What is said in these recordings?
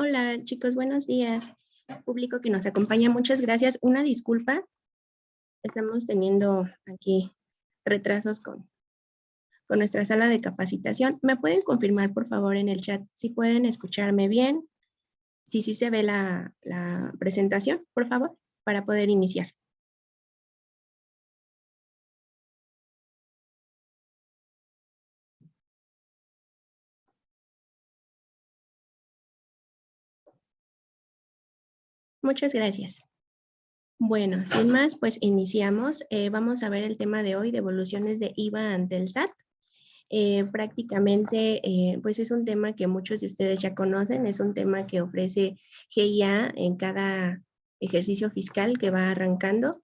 Hola chicos, buenos días. Público que nos acompaña, muchas gracias. Una disculpa, estamos teniendo aquí retrasos con nuestra sala de capacitación. ¿Me pueden confirmar por favor en el chat si pueden escucharme bien? Si sí se ve la presentación, por favor, para poder iniciar. Muchas gracias. Bueno, sin más, pues iniciamos. Vamos a ver el tema de hoy, devoluciones de IVA ante el SAT. Prácticamente, pues es un tema que muchos de ustedes ya conocen, es un tema que ofrece GIA en cada ejercicio fiscal que va arrancando.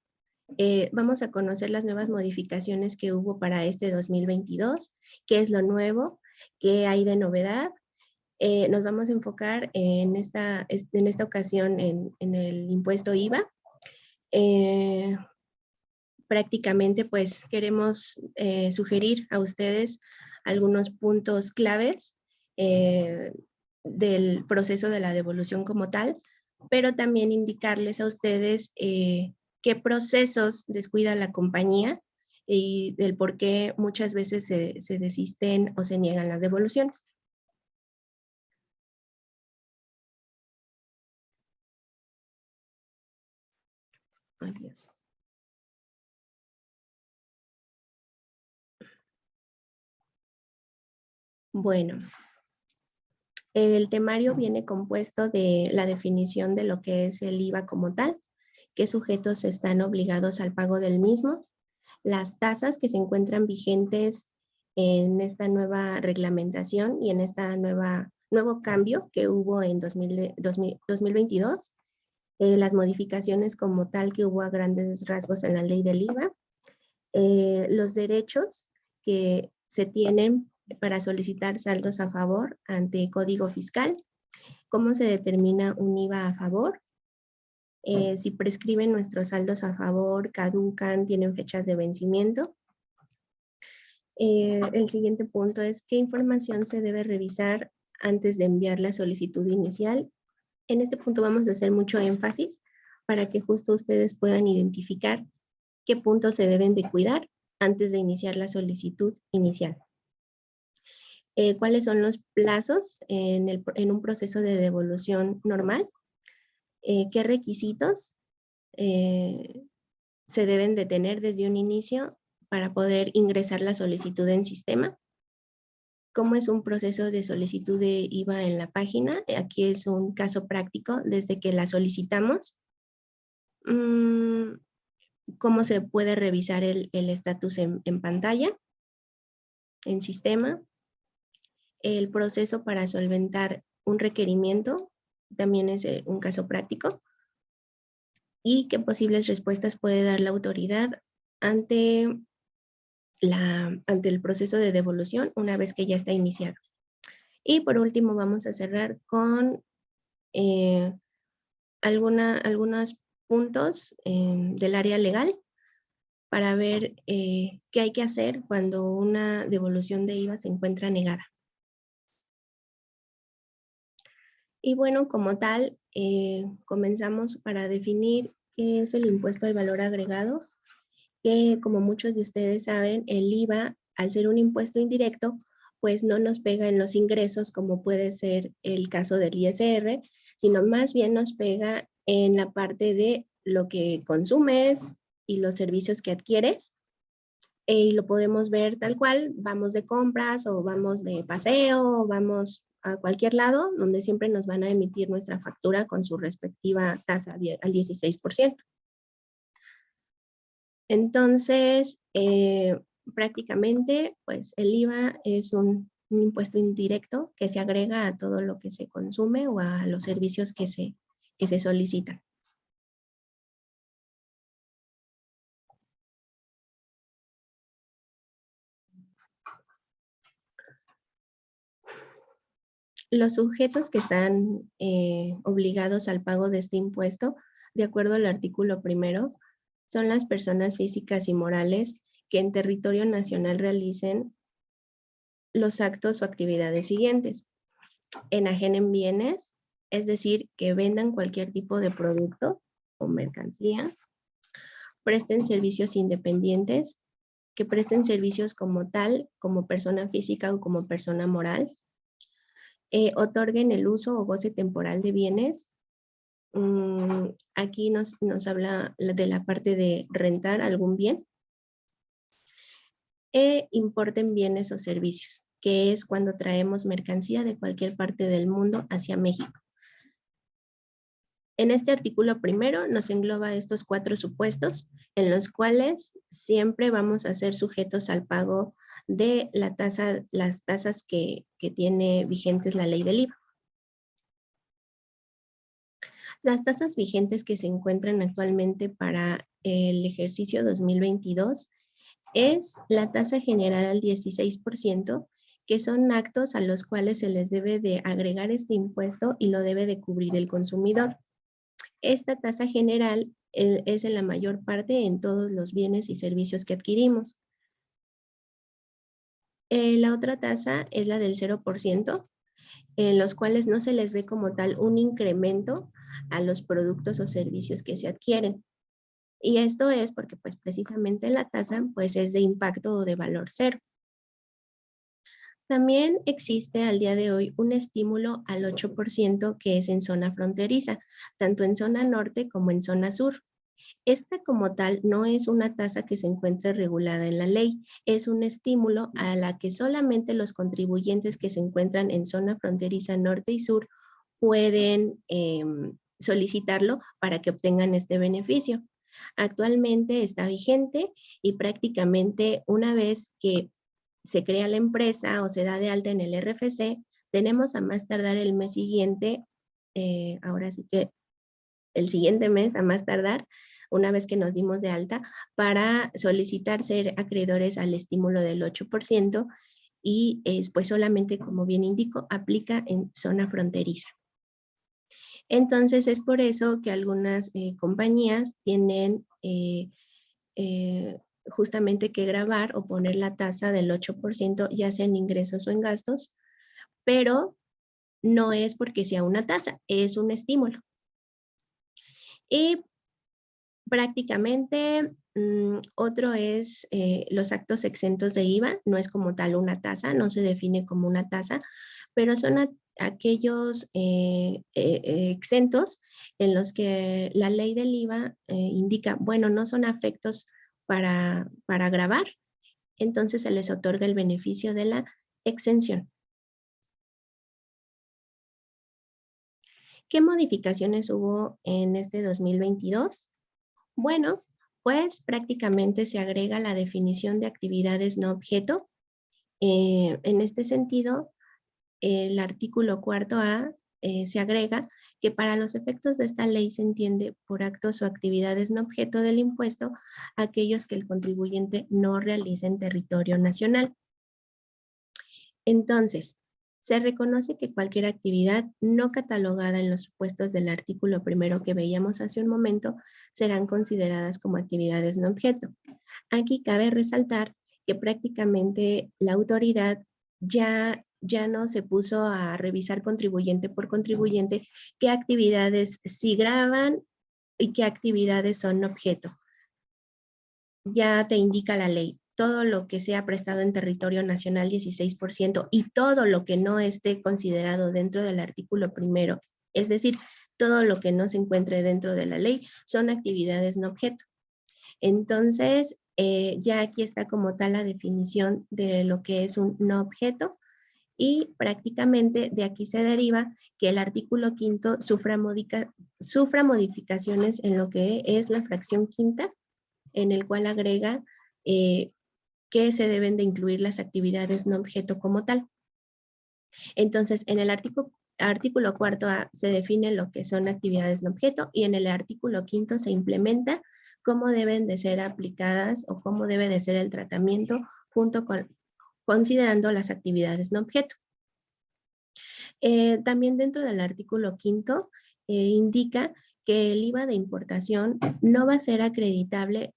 Vamos a conocer las nuevas modificaciones que hubo para este 2022, qué es lo nuevo, qué hay de novedad. Nos vamos a enfocar en esta ocasión en el impuesto IVA. Prácticamente pues queremos sugerir a ustedes algunos puntos claves del proceso de la devolución como tal, pero también indicarles a ustedes qué procesos descuida la compañía y del por qué muchas veces se desisten o se niegan las devoluciones. Adiós. Bueno, el temario viene compuesto de la definición de lo que es el IVA como tal, qué sujetos están obligados al pago del mismo, las tasas que se encuentran vigentes en esta nueva reglamentación y en este nuevo cambio que hubo en 2022, las modificaciones como tal que hubo a grandes rasgos en la ley del IVA, los derechos que se tienen para solicitar saldos a favor ante Código Fiscal, cómo se determina un IVA a favor, si prescriben nuestros saldos a favor, caducan, tienen fechas de vencimiento. El siguiente punto es qué información se debe revisar antes de enviar la solicitud inicial. En este punto vamos a hacer mucho énfasis para que justo ustedes puedan identificar qué puntos se deben de cuidar antes de iniciar la solicitud inicial. ¿Cuáles son los plazos en un proceso de devolución normal? ¿Qué requisitos se deben de tener desde un inicio para poder ingresar la solicitud en sistema? ¿Cómo es un proceso de solicitud de IVA en la página? Aquí es un caso práctico desde que la solicitamos. ¿Cómo se puede revisar el estatus en pantalla, en sistema? El proceso para solventar un requerimiento también es un caso práctico. Y qué posibles respuestas puede dar la autoridad ante el proceso de devolución una vez que ya está iniciado. Y por último vamos a cerrar con algunos puntos del área legal para ver qué hay que hacer cuando una devolución de IVA se encuentra negada. Y bueno, como tal, comenzamos para definir qué es el impuesto al valor agregado, que como muchos de ustedes saben, el IVA, al ser un impuesto indirecto, pues no nos pega en los ingresos como puede ser el caso del ISR, sino más bien nos pega en la parte de lo que consumes y los servicios que adquieres. Y lo podemos ver tal cual, vamos de compras o vamos de paseo o vamos a cualquier lado donde siempre nos van a emitir nuestra factura con su respectiva tasa al 16%. Entonces, prácticamente, pues el IVA es un impuesto indirecto que se agrega a todo lo que se consume o a los servicios que se solicitan. Los sujetos que están obligados al pago de este impuesto, de acuerdo al artículo primero, son las personas físicas y morales que en territorio nacional realicen los actos o actividades siguientes: enajenen bienes, es decir, que vendan cualquier tipo de producto o mercancía, presten servicios independientes, que presten servicios como tal, como persona física o como persona moral, otorguen el uso o goce temporal de bienes. Aquí nos habla de la parte de rentar algún bien, e importen bienes o servicios, que es cuando traemos mercancía de cualquier parte del mundo hacia México. En este artículo primero nos engloba estos 4 supuestos en los cuales siempre vamos a ser sujetos al pago de las tasas que tiene vigentes la ley del IVA. Las tasas vigentes que se encuentran actualmente para el ejercicio 2022 es la tasa general al 16%, que son actos a los cuales se les debe de agregar este impuesto y lo debe de cubrir el consumidor. Esta tasa general es en la mayor parte en todos los bienes y servicios que adquirimos. La otra tasa es la del 0%, en los cuales no se les ve como tal un incremento a los productos o servicios que se adquieren. Y esto es porque pues precisamente la tasa pues es de impacto o de valor cero. También existe al día de hoy un estímulo al 8% que es en zona fronteriza, tanto en zona norte como en zona sur. Esta como tal no es una tasa que se encuentre regulada en la ley, es un estímulo a la que solamente los contribuyentes que se encuentran en zona fronteriza norte y sur pueden solicitarlo para que obtengan este beneficio. Actualmente está vigente y prácticamente una vez que se crea la empresa o se da de alta en el RFC, tenemos a más tardar el mes siguiente, ahora sí que el siguiente mes a más tardar, una vez que nos dimos de alta, para solicitar ser acreedores al estímulo del 8% y pues solamente, como bien indico, aplica en zona fronteriza. Entonces es por eso que algunas compañías tienen justamente que gravar o poner la tasa del 8%, ya sea en ingresos o en gastos, pero no es porque sea una tasa, es un estímulo. Y prácticamente otro es los actos exentos de IVA, no es como tal una tasa, no se define como una tasa, pero son aquellos exentos en los que la ley del IVA indica, bueno, no son afectos para gravar, entonces se les otorga el beneficio de la exención. ¿Qué modificaciones hubo en este 2022? Bueno, pues prácticamente se agrega la definición de actividades no objeto. En este sentido, el artículo 4A se agrega que para los efectos de esta ley se entiende por actos o actividades no objeto del impuesto aquellos que el contribuyente no realice en territorio nacional. Entonces, se reconoce que cualquier actividad no catalogada en los supuestos del artículo primero que veíamos hace un momento serán consideradas como actividades no objeto. Aquí cabe resaltar que prácticamente la autoridad ya no se puso a revisar contribuyente por contribuyente qué actividades sí graban y qué actividades son objeto. Ya te indica la ley, todo lo que sea prestado en territorio nacional 16% y todo lo que no esté considerado dentro del artículo primero, es decir, todo lo que no se encuentre dentro de la ley son actividades no objeto. Entonces, ya aquí está como tal la definición de lo que es un no objeto y prácticamente de aquí se deriva que el artículo quinto sufra modificaciones en lo que es la fracción quinta, en el cual agrega que se deben de incluir las actividades no objeto como tal. Entonces, en el artículo cuarto A se define lo que son actividades no objeto y en el artículo quinto se implementa cómo deben de ser aplicadas o cómo debe de ser el tratamiento junto con considerando las actividades no objeto. También dentro del artículo quinto indica que el IVA de importación no va a ser acreditable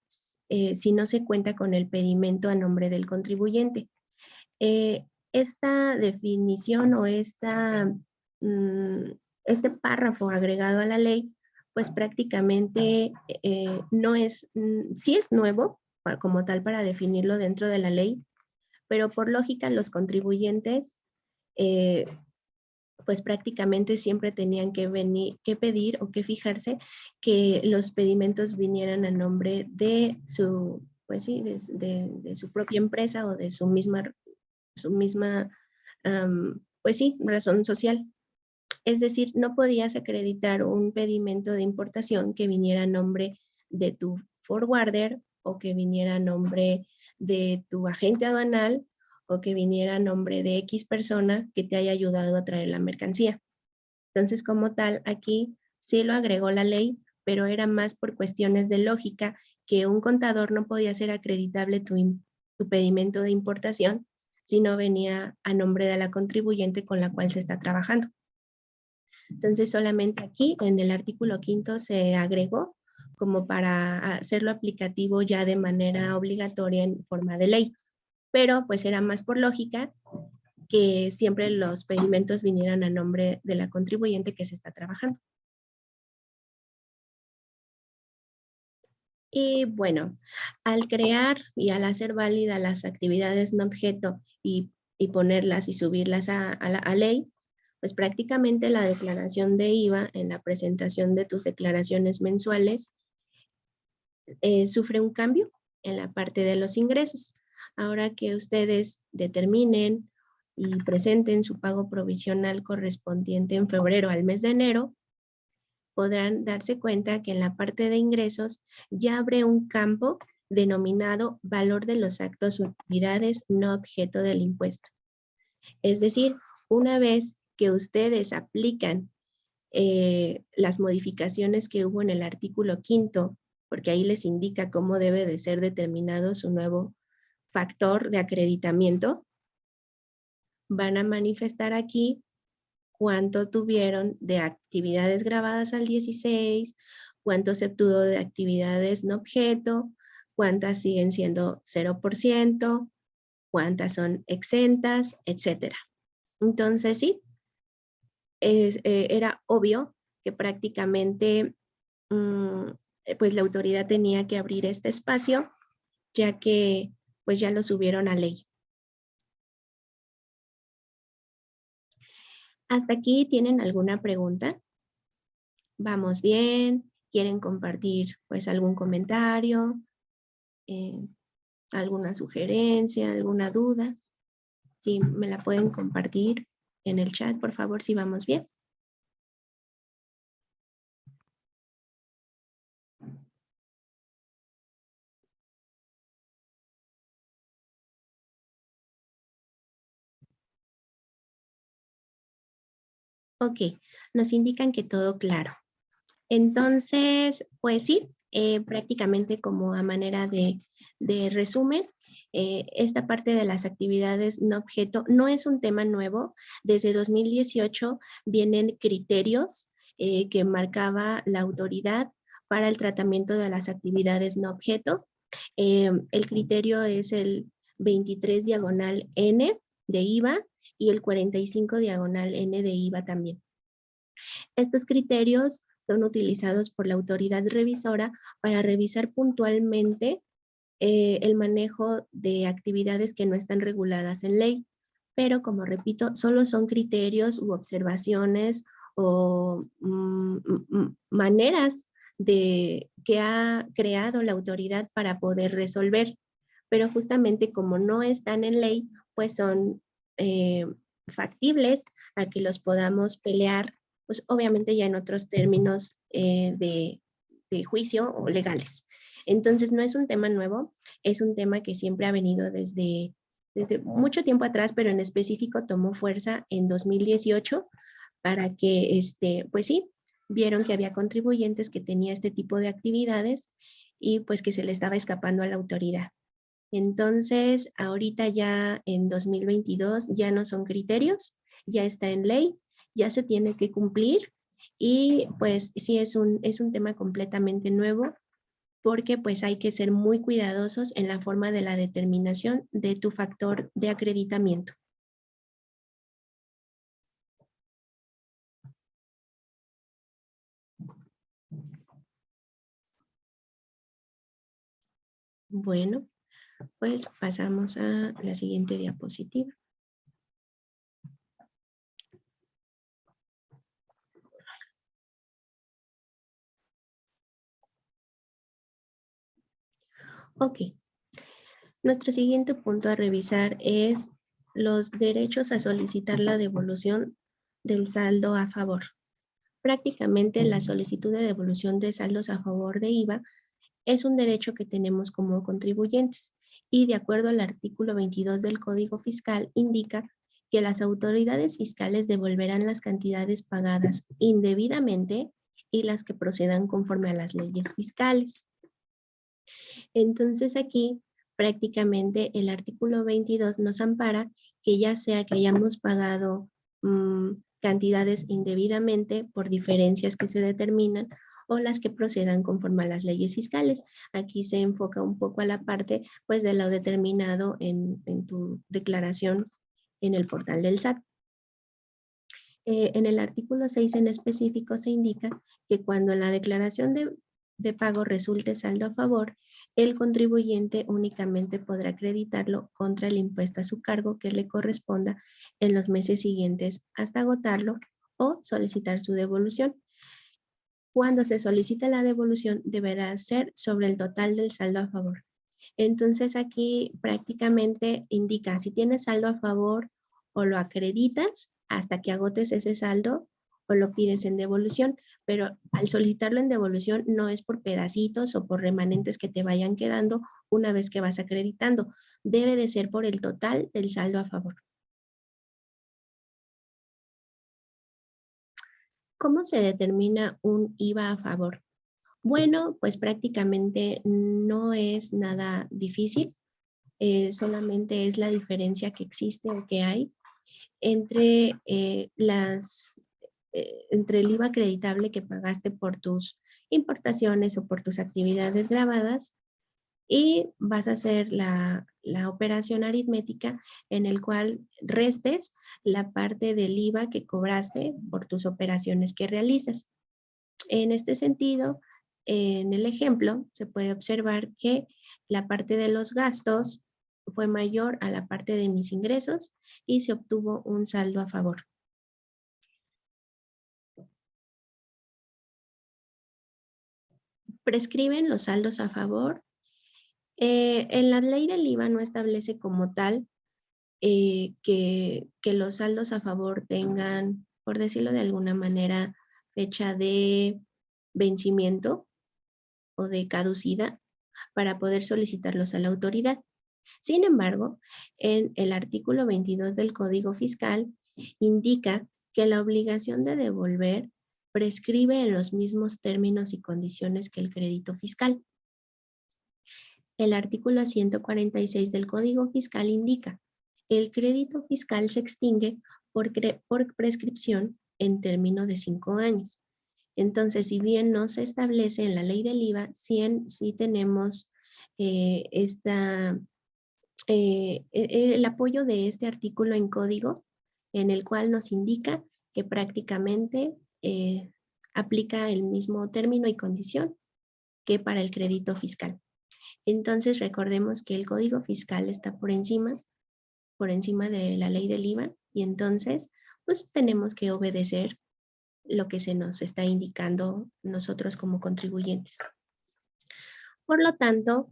si no se cuenta con el pedimento a nombre del contribuyente. Esta definición o este párrafo agregado a la ley, pues prácticamente no es, sí es nuevo como tal para definirlo dentro de la ley, pero por lógica los contribuyentes pues prácticamente siempre tenían que venir, que pedir o que fijarse que los pedimentos vinieran a nombre de su, pues sí, de su propia empresa o de su misma, pues sí, razón social. Es decir, no podías acreditar un pedimento de importación que viniera a nombre de tu forwarder o que viniera a nombre de tu agente aduanal o que viniera a nombre de X persona que te haya ayudado a traer la mercancía. Entonces, como tal, aquí sí lo agregó la ley, pero era más por cuestiones de lógica que un contador no podía ser acreditable tu pedimento de importación si no venía a nombre de la contribuyente con la cual se está trabajando. Entonces, solamente aquí en el artículo 5 se agregó como para hacerlo aplicativo ya de manera obligatoria en forma de ley. Pero pues era más por lógica que siempre los pedimentos vinieran a nombre de la contribuyente que se está trabajando. Y bueno, al crear y al hacer válidas las actividades no objeto y ponerlas y subirlas a ley, pues prácticamente la declaración de IVA en la presentación de tus declaraciones mensuales sufre un cambio en la parte de los ingresos. Ahora que ustedes determinen y presenten su pago provisional correspondiente en febrero al mes de enero, podrán darse cuenta que en la parte de ingresos ya abre un campo denominado valor de los actos o actividades no objeto del impuesto. Es decir, una vez que ustedes aplican las modificaciones que hubo en el artículo 5, porque ahí les indica cómo debe de ser determinado su nuevo factor de acreditamiento, van a manifestar aquí cuánto tuvieron de actividades grabadas al 16, cuánto se obtuvo de actividades no objeto, cuántas siguen siendo 0%, cuántas son exentas, etc. Entonces, sí, era obvio que prácticamente pues la autoridad tenía que abrir este espacio, ya que pues ya lo subieron a ley. ¿Hasta aquí tienen alguna pregunta? ¿Vamos bien? ¿Quieren compartir pues algún comentario? Eh, ¿Alguna sugerencia? ¿Alguna duda? Sí, me la pueden compartir en el chat, por favor, si vamos bien. Ok, nos indican que todo claro. Entonces, pues sí, prácticamente como a manera de resumen, esta parte de las actividades no objeto no es un tema nuevo. Desde 2018 vienen criterios que marcaba la autoridad para el tratamiento de las actividades no objeto. El criterio es el 23 diagonal N de IVA y el 45 diagonal N de IVA también. Estos criterios son utilizados por la autoridad revisora para revisar puntualmente el manejo de actividades que no están reguladas en ley. Pero, como repito, solo son criterios u observaciones o maneras que ha creado la autoridad para poder resolver. Pero justamente como no están en ley, pues son factibles a que los podamos pelear, pues obviamente ya en otros términos de juicio o legales. Entonces no es un tema nuevo, es un tema que siempre ha venido desde mucho tiempo atrás, pero en específico tomó fuerza en 2018 para que, pues sí, vieron que había contribuyentes que tenía este tipo de actividades y pues que se le estaba escapando a la autoridad. Entonces, ahorita ya en 2022 ya no son criterios, ya está en ley, ya se tiene que cumplir y pues sí es un tema completamente nuevo porque pues hay que ser muy cuidadosos en la forma de la determinación de tu factor de acreditamiento. Bueno, pues pasamos a la siguiente diapositiva. Ok, nuestro siguiente punto a revisar es los derechos a solicitar la devolución del saldo a favor. Prácticamente la solicitud de devolución de saldos a favor de IVA es un derecho que tenemos como contribuyentes y de acuerdo al artículo 22 del Código Fiscal indica que las autoridades fiscales devolverán las cantidades pagadas indebidamente y las que procedan conforme a las leyes fiscales. Entonces aquí prácticamente el artículo 22 nos ampara que ya sea que hayamos pagado cantidades indebidamente por diferencias que se determinan o las que procedan conforme a las leyes fiscales. Aquí se enfoca un poco a la parte pues de lo determinado en tu declaración en el portal del SAT. En el artículo 6 en específico se indica que cuando en la declaración de pago resulte saldo a favor, el contribuyente únicamente podrá acreditarlo contra el impuesto a su cargo que le corresponda en los meses siguientes hasta agotarlo o solicitar su devolución. Cuando se solicita la devolución, deberá ser sobre el total del saldo a favor. Entonces aquí prácticamente indica si tienes saldo a favor o lo acreditas hasta que agotes ese saldo o lo pides en devolución, pero al solicitarlo en devolución no es por pedacitos o por remanentes que te vayan quedando una vez que vas acreditando. Debe de ser por el total del saldo a favor. ¿Cómo se determina un IVA a favor? Bueno, pues prácticamente no es nada difícil. Solamente es la diferencia que existe o que hay entre, entre el IVA acreditable que pagaste por tus importaciones o por tus actividades grabadas y vas a hacer la operación aritmética en el cual restes la parte del IVA que cobraste por tus operaciones que realizas. En este sentido, en el ejemplo se puede observar que la parte de los gastos fue mayor a la parte de mis ingresos y se obtuvo un saldo a favor. ¿Prescriben los saldos a favor? En la ley del IVA no establece como tal que los saldos a favor tengan, por decirlo de alguna manera, fecha de vencimiento o de caducidad para poder solicitarlos a la autoridad. Sin embargo, en el artículo 22 del Código Fiscal indica que la obligación de devolver prescribe en los mismos términos y condiciones que el crédito fiscal. El artículo 146 del Código Fiscal indica: el crédito fiscal se extingue por prescripción en término de 5 años. Entonces, si bien no se establece en la ley del IVA, sí tenemos el apoyo de este artículo en código, en el cual nos indica que prácticamente aplica el mismo término y condición que para el crédito fiscal. Entonces, recordemos que el código fiscal está por encima de la ley del IVA y entonces, pues tenemos que obedecer lo que se nos está indicando nosotros como contribuyentes. Por lo tanto,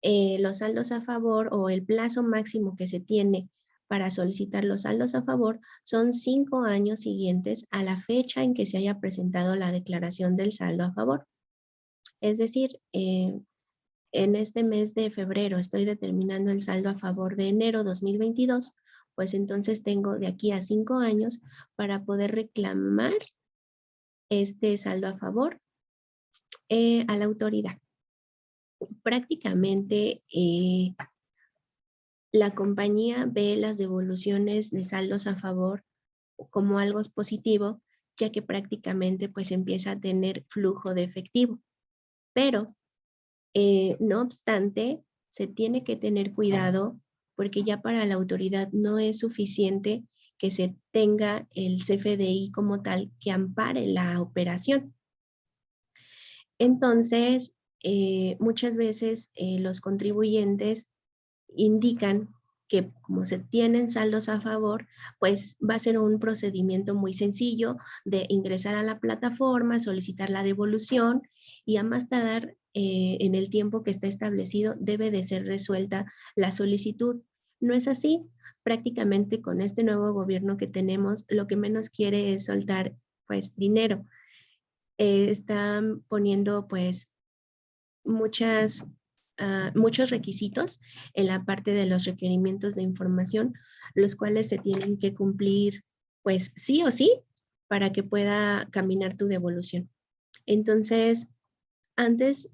los saldos a favor o el plazo máximo que se tiene para solicitar los saldos a favor son 5 años siguientes a la fecha en que se haya presentado la declaración del saldo a favor. Es decir, en este mes de febrero estoy determinando el saldo a favor de enero 2022, pues entonces tengo de aquí a 5 años para poder reclamar este saldo a favor a la autoridad. Prácticamente la compañía ve las devoluciones de saldos a favor como algo positivo, ya que prácticamente pues empieza a tener flujo de efectivo. Pero, no obstante, se tiene que tener cuidado porque ya para la autoridad no es suficiente que se tenga el CFDI como tal que ampare la operación. Entonces, muchas veces los contribuyentes indican que como se tienen saldos a favor, pues va a ser un procedimiento muy sencillo de ingresar a la plataforma, solicitar la devolución y a más tardar en el tiempo que está establecido debe de ser resuelta la solicitud. No es así. Prácticamente con este nuevo gobierno que tenemos, lo que menos quiere es soltar pues dinero. Están poniendo pues muchos requisitos en la parte de los requerimientos de información, los cuales se tienen que cumplir, pues sí o sí, para que pueda caminar tu devolución. Entonces, antes,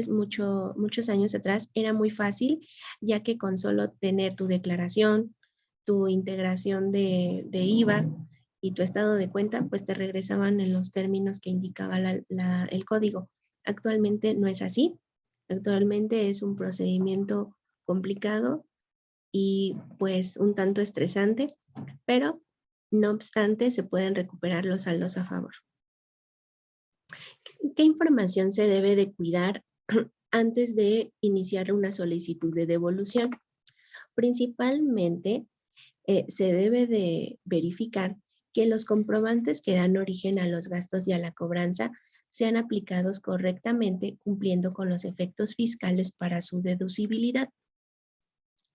muchos años atrás, era muy fácil, ya que con solo tener tu declaración, tu integración de IVA y tu estado de cuenta, pues te regresaban en los términos que indicaba el código. Actualmente no es así. Actualmente es un procedimiento complicado y pues un tanto estresante, pero no obstante se pueden recuperar los saldos a favor. ¿Qué información se debe de cuidar antes de iniciar una solicitud de devolución? Principalmente se debe de verificar que los comprobantes que dan origen a los gastos y a la cobranza sean aplicados correctamente cumpliendo con los efectos fiscales para su deducibilidad.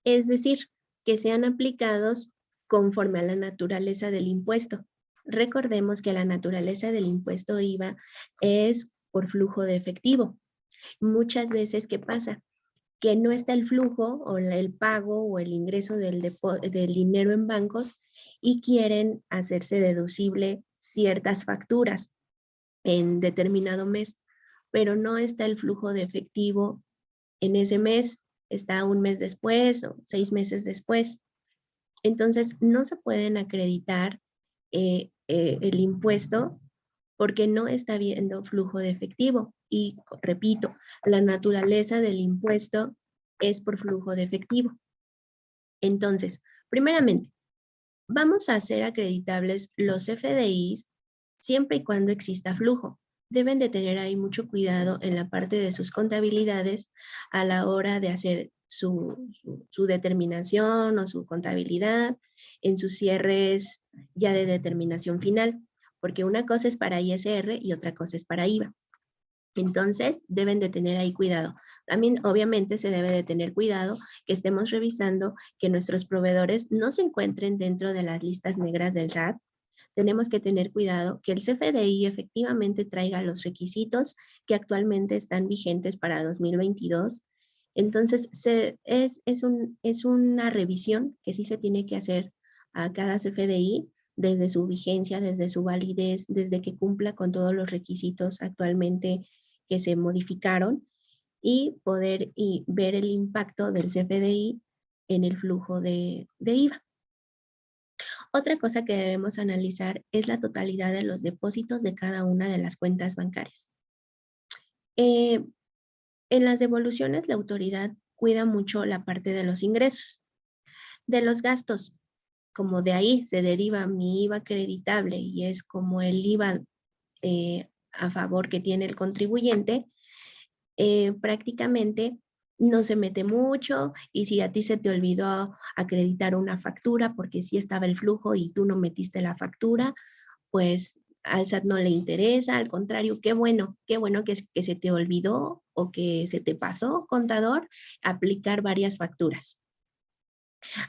Es decir, que sean aplicados conforme a la naturaleza del impuesto. Recordemos que la naturaleza del impuesto IVA es por flujo de efectivo. Muchas veces, ¿qué pasa? Que no está el flujo o el pago o el ingreso del dinero en bancos y quieren hacerse deducible ciertas facturas en determinado mes, pero no está el flujo de efectivo en ese mes, está un mes después o 6 meses después. Entonces, no se pueden acreditar el impuesto porque no está habiendo flujo de efectivo. Y repito, la naturaleza del impuesto es por flujo de efectivo. Entonces, primeramente, vamos a hacer acreditables los FDIs siempre y cuando exista flujo. Deben de tener ahí mucho cuidado en la parte de sus contabilidades a la hora de hacer su determinación o su contabilidad en sus cierres ya de determinación final, porque una cosa es para ISR y otra cosa es para IVA. Entonces, deben de tener ahí cuidado. También, obviamente, se debe de tener cuidado que estemos revisando que nuestros proveedores no se encuentren dentro de las listas negras del SAT. Tenemos que tener cuidado que el CFDI efectivamente traiga los requisitos que actualmente están vigentes para 2022. Entonces, es una revisión que sí se tiene que hacer a cada CFDI desde su vigencia, desde su validez, desde que cumpla con todos los requisitos actualmente que se modificaron y poder ver el impacto del CFDI en el flujo de IVA. Otra cosa que debemos analizar es la totalidad de los depósitos de cada una de las cuentas bancarias. En las devoluciones, la autoridad cuida mucho la parte de los ingresos. De los gastos, como de ahí se deriva mi IVA acreditable y es como el IVA a favor que tiene el contribuyente, prácticamente no se mete mucho y si a ti se te olvidó acreditar una factura porque sí estaba el flujo y tú no metiste la factura, pues al SAT no le interesa, al contrario, qué bueno que se te olvidó o que se te pasó, contador, aplicar varias facturas.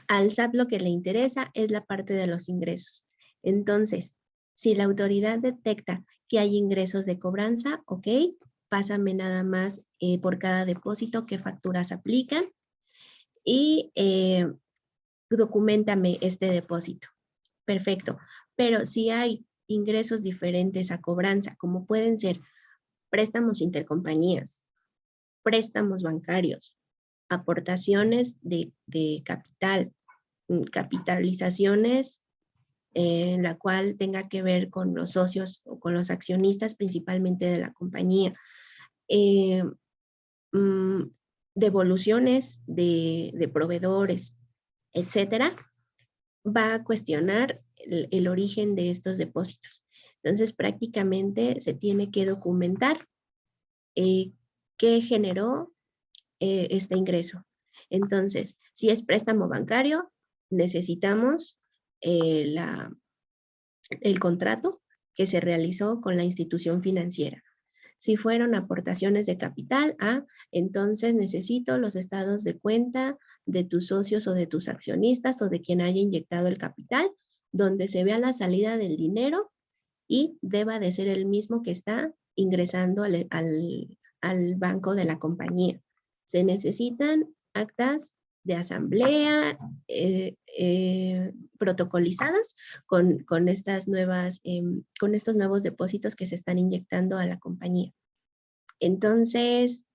Al SAT lo que le interesa es la parte de los ingresos. Entonces, si la autoridad detecta que hay ingresos de cobranza, ok, pásame nada más por cada depósito qué facturas aplican y documentame este depósito. Perfecto. Pero si hay ingresos diferentes a cobranza, como pueden ser préstamos intercompañías, préstamos bancarios, aportaciones de capital, capitalizaciones en la cual tenga que ver con los socios o con los accionistas principalmente de la compañía, devoluciones de proveedores, etcétera, va a cuestionar el origen de estos depósitos. Entonces, prácticamente se tiene que documentar qué generó este ingreso. Entonces, si es préstamo bancario, necesitamos el contrato que se realizó con la institución financiera. Si fueron aportaciones de capital, entonces necesito los estados de cuenta de tus socios o de tus accionistas o de quien haya inyectado el capital, donde se vea la salida del dinero y deba de ser el mismo que está ingresando al banco de la compañía. Se necesitan actas de asamblea protocolizadas con estas nuevas, con estos nuevos depósitos que se están inyectando a la compañía. Entonces,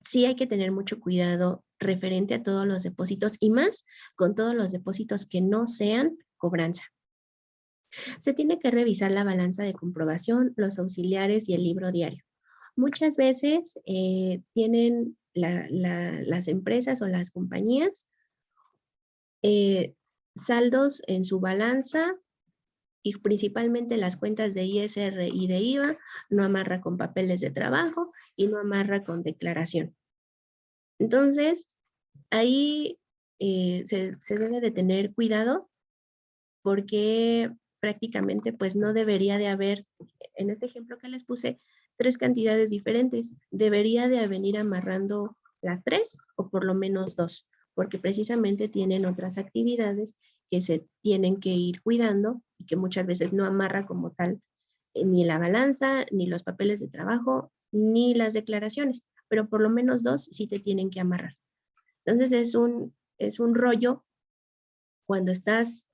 sí hay que tener mucho cuidado referente a todos los depósitos y más con todos los depósitos que no sean cobranza. Se tiene que revisar la balanza de comprobación, los auxiliares y el libro diario. Muchas veces tienen las empresas o las compañías saldos en su balanza y principalmente las cuentas de ISR y de IVA, no amarra con papeles de trabajo y no amarra con declaración. Entonces, ahí se debe de tener cuidado porque prácticamente pues no debería de haber, en este ejemplo que les puse, 3 cantidades diferentes. Debería de venir amarrando las 3 o por lo menos 2, porque precisamente tienen otras actividades que se tienen que ir cuidando y que muchas veces no amarra como tal ni la balanza, ni los papeles de trabajo, ni las declaraciones, pero por lo menos 2 sí te tienen que amarrar. Entonces es un rollo cuando estás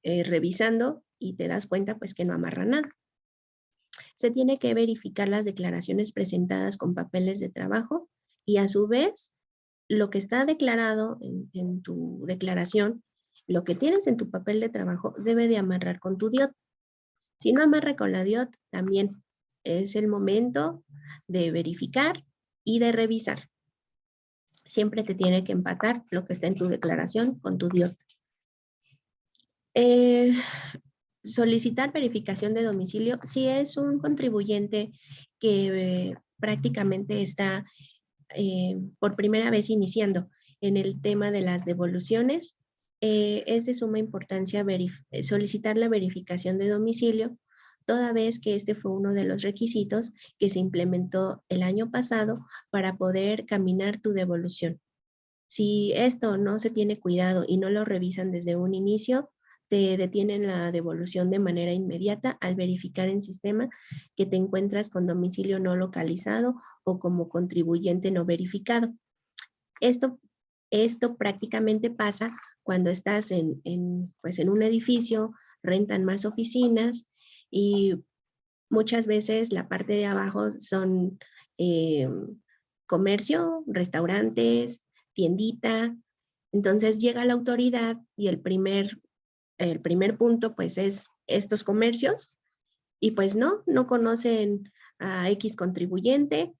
revisando y te das cuenta pues que no amarra nada. Se tiene que verificar las declaraciones presentadas con papeles de trabajo y a su vez lo que está declarado en tu declaración, lo que tienes en tu papel de trabajo debe de amarrar con tu DIOT. Si no amarra con la DIOT, también es el momento de verificar y de revisar. Siempre te tiene que empatar lo que está en tu declaración con tu DIOT. Solicitar verificación de domicilio si es un contribuyente que prácticamente está por primera vez iniciando en el tema de las devoluciones. Es de suma importancia solicitar la verificación de domicilio, toda vez que este fue uno de los requisitos que se implementó el año pasado para poder caminar tu devolución. Si esto no se tiene cuidado y no lo revisan desde un inicio, te detienen la devolución de manera inmediata al verificar en sistema que te encuentras con domicilio no localizado o como contribuyente no verificado. Esto prácticamente pasa cuando estás pues en un edificio, rentan más oficinas y muchas veces la parte de abajo son comercio, restaurantes, tiendita. Entonces llega la autoridad y el primer punto pues es estos comercios y pues no conocen a X contribuyente.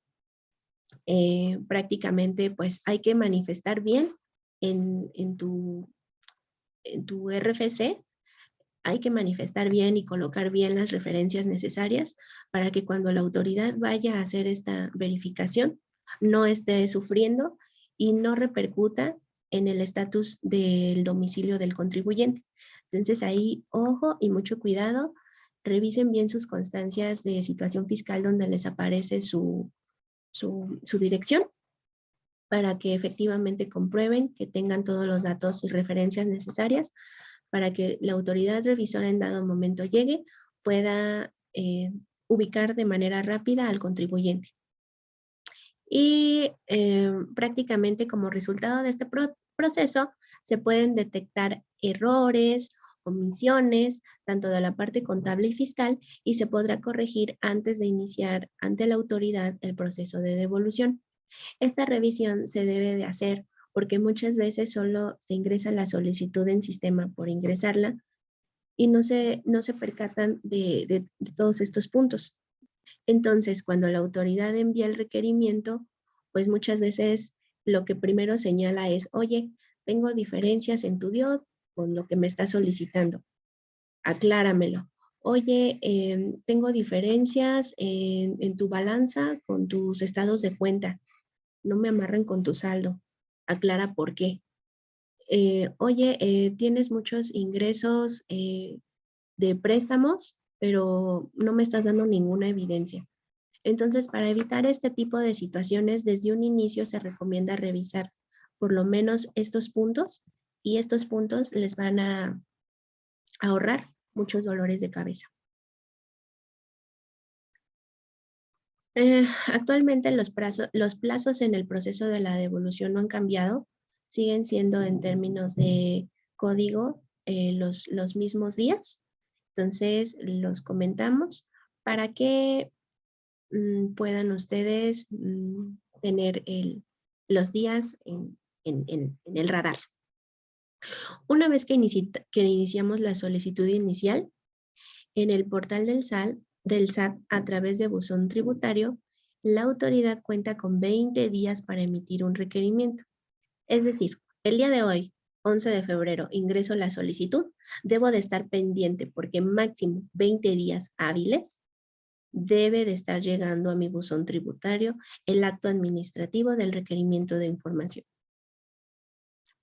Prácticamente pues hay que manifestar bien en tu RFC, hay que manifestar bien y colocar bien las referencias necesarias para que cuando la autoridad vaya a hacer esta verificación no esté sufriendo y no repercuta en el estatus del domicilio del contribuyente. Entonces ahí, ojo y mucho cuidado, revisen bien sus constancias de situación fiscal donde les aparece su dirección para que efectivamente comprueben que tengan todos los datos y referencias necesarias para que la autoridad revisora en dado momento llegue, pueda ubicar de manera rápida al contribuyente. Y prácticamente como resultado de este proceso se pueden detectar errores, omisiones, tanto de la parte contable y fiscal, y se podrá corregir antes de iniciar ante la autoridad el proceso de devolución. Esta revisión se debe de hacer porque muchas veces solo se ingresa la solicitud en sistema por ingresarla y no se percatan de todos estos puntos. Entonces, cuando la autoridad envía el requerimiento, pues muchas veces lo que primero señala es, oye, tengo diferencias en tu DIOT con lo que me está solicitando, acláramelo. Oye, tengo diferencias en tu balanza con tus estados de cuenta. No me amarran con tu saldo. Aclara por qué. Oye, tienes muchos ingresos de préstamos, pero no me estás dando ninguna evidencia. Entonces, para evitar este tipo de situaciones, desde un inicio se recomienda revisar por lo menos estos puntos, y estos puntos les van a ahorrar muchos dolores de cabeza. Actualmente los plazos en el proceso de la devolución no han cambiado, siguen siendo en términos de código los mismos días. Entonces, los comentamos para que puedan ustedes tener los días en el radar. Una vez que iniciamos la solicitud inicial, en el portal del SAT, a través de buzón tributario, la autoridad cuenta con 20 días para emitir un requerimiento. Es decir, el día de hoy, 11 de febrero, ingreso la solicitud, debo de estar pendiente porque máximo 20 días hábiles debe de estar llegando a mi buzón tributario el acto administrativo del requerimiento de información.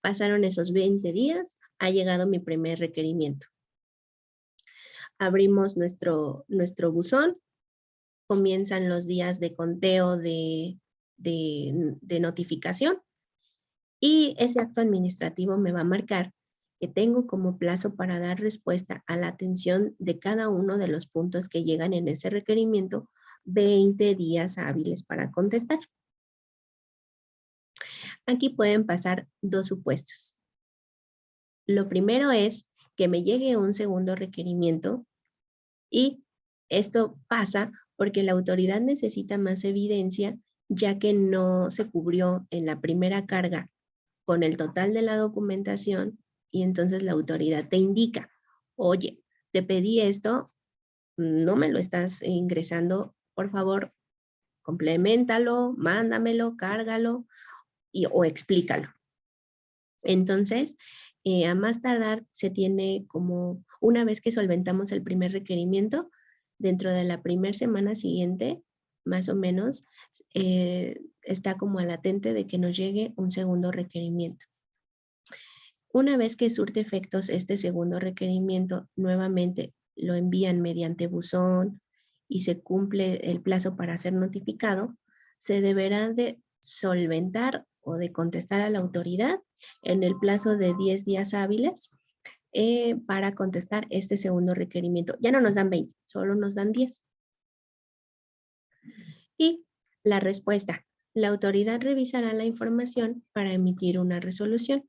Pasaron esos 20 días, ha llegado mi primer requerimiento. Abrimos nuestro buzón, comienzan los días de conteo de notificación, y ese acto administrativo me va a marcar que tengo como plazo para dar respuesta a la atención de cada uno de los puntos que llegan en ese requerimiento 20 días hábiles para contestar. Aquí pueden pasar dos supuestos. Lo primero es que me llegue un segundo requerimiento, y esto pasa porque la autoridad necesita más evidencia, ya que no se cubrió en la primera carga con el total de la documentación, y entonces la autoridad te indica, oye, te pedí esto, no me lo estás ingresando, por favor, compleméntalo, mándamelo, cárgalo o explícalo. Entonces, a más tardar se tiene como, una vez que solventamos el primer requerimiento, dentro de la primera semana siguiente, más o menos, está como a latente de que nos llegue un segundo requerimiento. Una vez que surte efectos este segundo requerimiento, nuevamente lo envían mediante buzón y se cumple el plazo para ser notificado, se deberá de solventar o de contestar a la autoridad en el plazo de 10 días hábiles para contestar este segundo requerimiento. Ya no nos dan 20, solo nos dan 10. Y la respuesta: la autoridad revisará la información para emitir una resolución.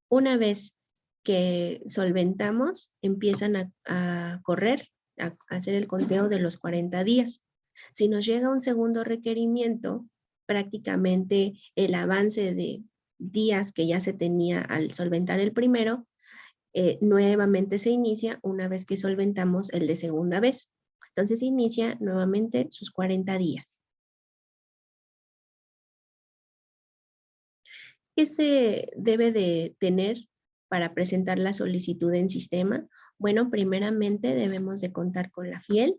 Una vez que solventamos, empiezan a correr, a hacer el conteo de los 40 días. Si nos llega un segundo requerimiento, prácticamente el avance de días que ya se tenía al solventar el primero, nuevamente se inicia una vez que solventamos el de segunda vez. Entonces inicia nuevamente sus 40 días. ¿Qué se debe de tener para presentar la solicitud en sistema? Bueno, primeramente debemos de contar con la FIEL,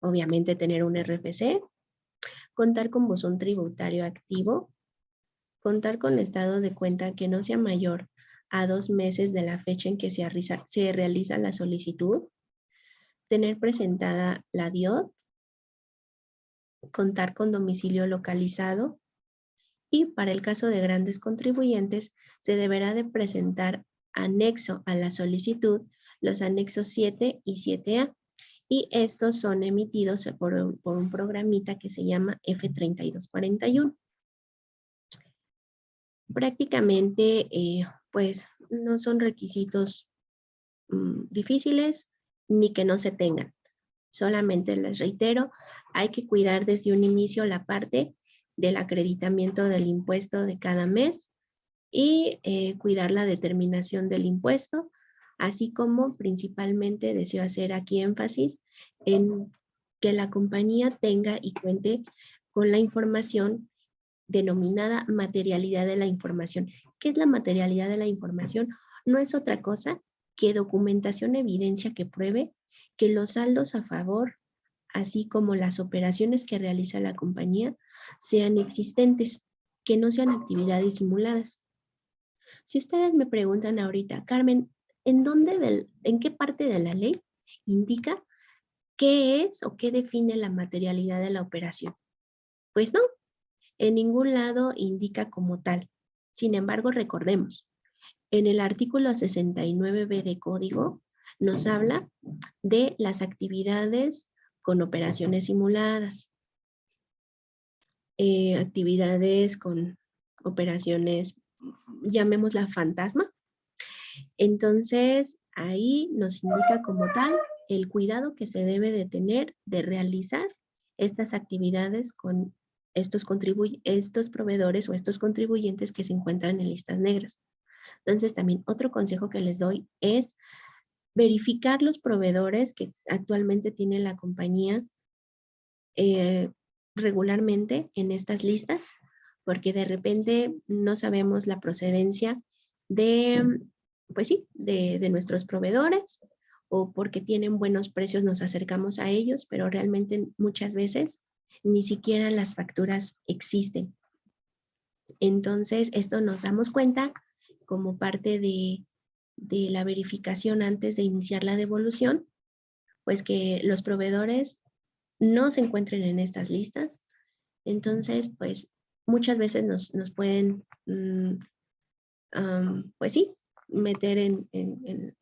obviamente tener un RFC, contar con buzón tributario activo, contar con estado de cuenta que no sea mayor a 2 meses de la fecha en que se realiza la solicitud, tener presentada la DIOT, contar con domicilio localizado, y para el caso de grandes contribuyentes se deberá de presentar anexo a la solicitud los anexos 7 y 7A, y estos son emitidos por un programita que se llama F3241. Prácticamente, pues no son requisitos difíciles ni que no se tengan. Solamente les reitero, hay que cuidar desde un inicio la parte del acreditamiento del impuesto de cada mes y cuidar la determinación del impuesto, así como principalmente deseo hacer aquí énfasis en que la compañía tenga y cuente con la información denominada materialidad de la información. ¿Qué es la materialidad de la información? No es otra cosa que documentación, evidencia que pruebe que los saldos a favor, así como las operaciones que realiza la compañía, sean existentes, que no sean actividades simuladas. Si ustedes me preguntan ahorita, Carmen, ¿en qué parte de la ley indica qué es o qué define la materialidad de la operación? Pues no, en ningún lado indica como tal. Sin embargo, recordemos, en el artículo 69b de código nos habla de las actividades con operaciones simuladas, actividades con operaciones, llamémosla fantasma. Entonces, ahí nos indica como tal el cuidado que se debe de tener de realizar estas actividades con estos proveedores o estos contribuyentes que se encuentran en listas negras. Entonces, también otro consejo que les doy es verificar los proveedores que actualmente tiene la compañía regularmente en estas listas, porque de repente no sabemos la procedencia de, pues sí, de nuestros proveedores, o porque tienen buenos precios nos acercamos a ellos, pero realmente muchas veces ni siquiera las facturas existen. Entonces, esto nos damos cuenta como parte de la verificación antes de iniciar la devolución, pues que los proveedores no se encuentren en estas listas. Entonces, pues muchas veces nos pueden, pues sí, meter en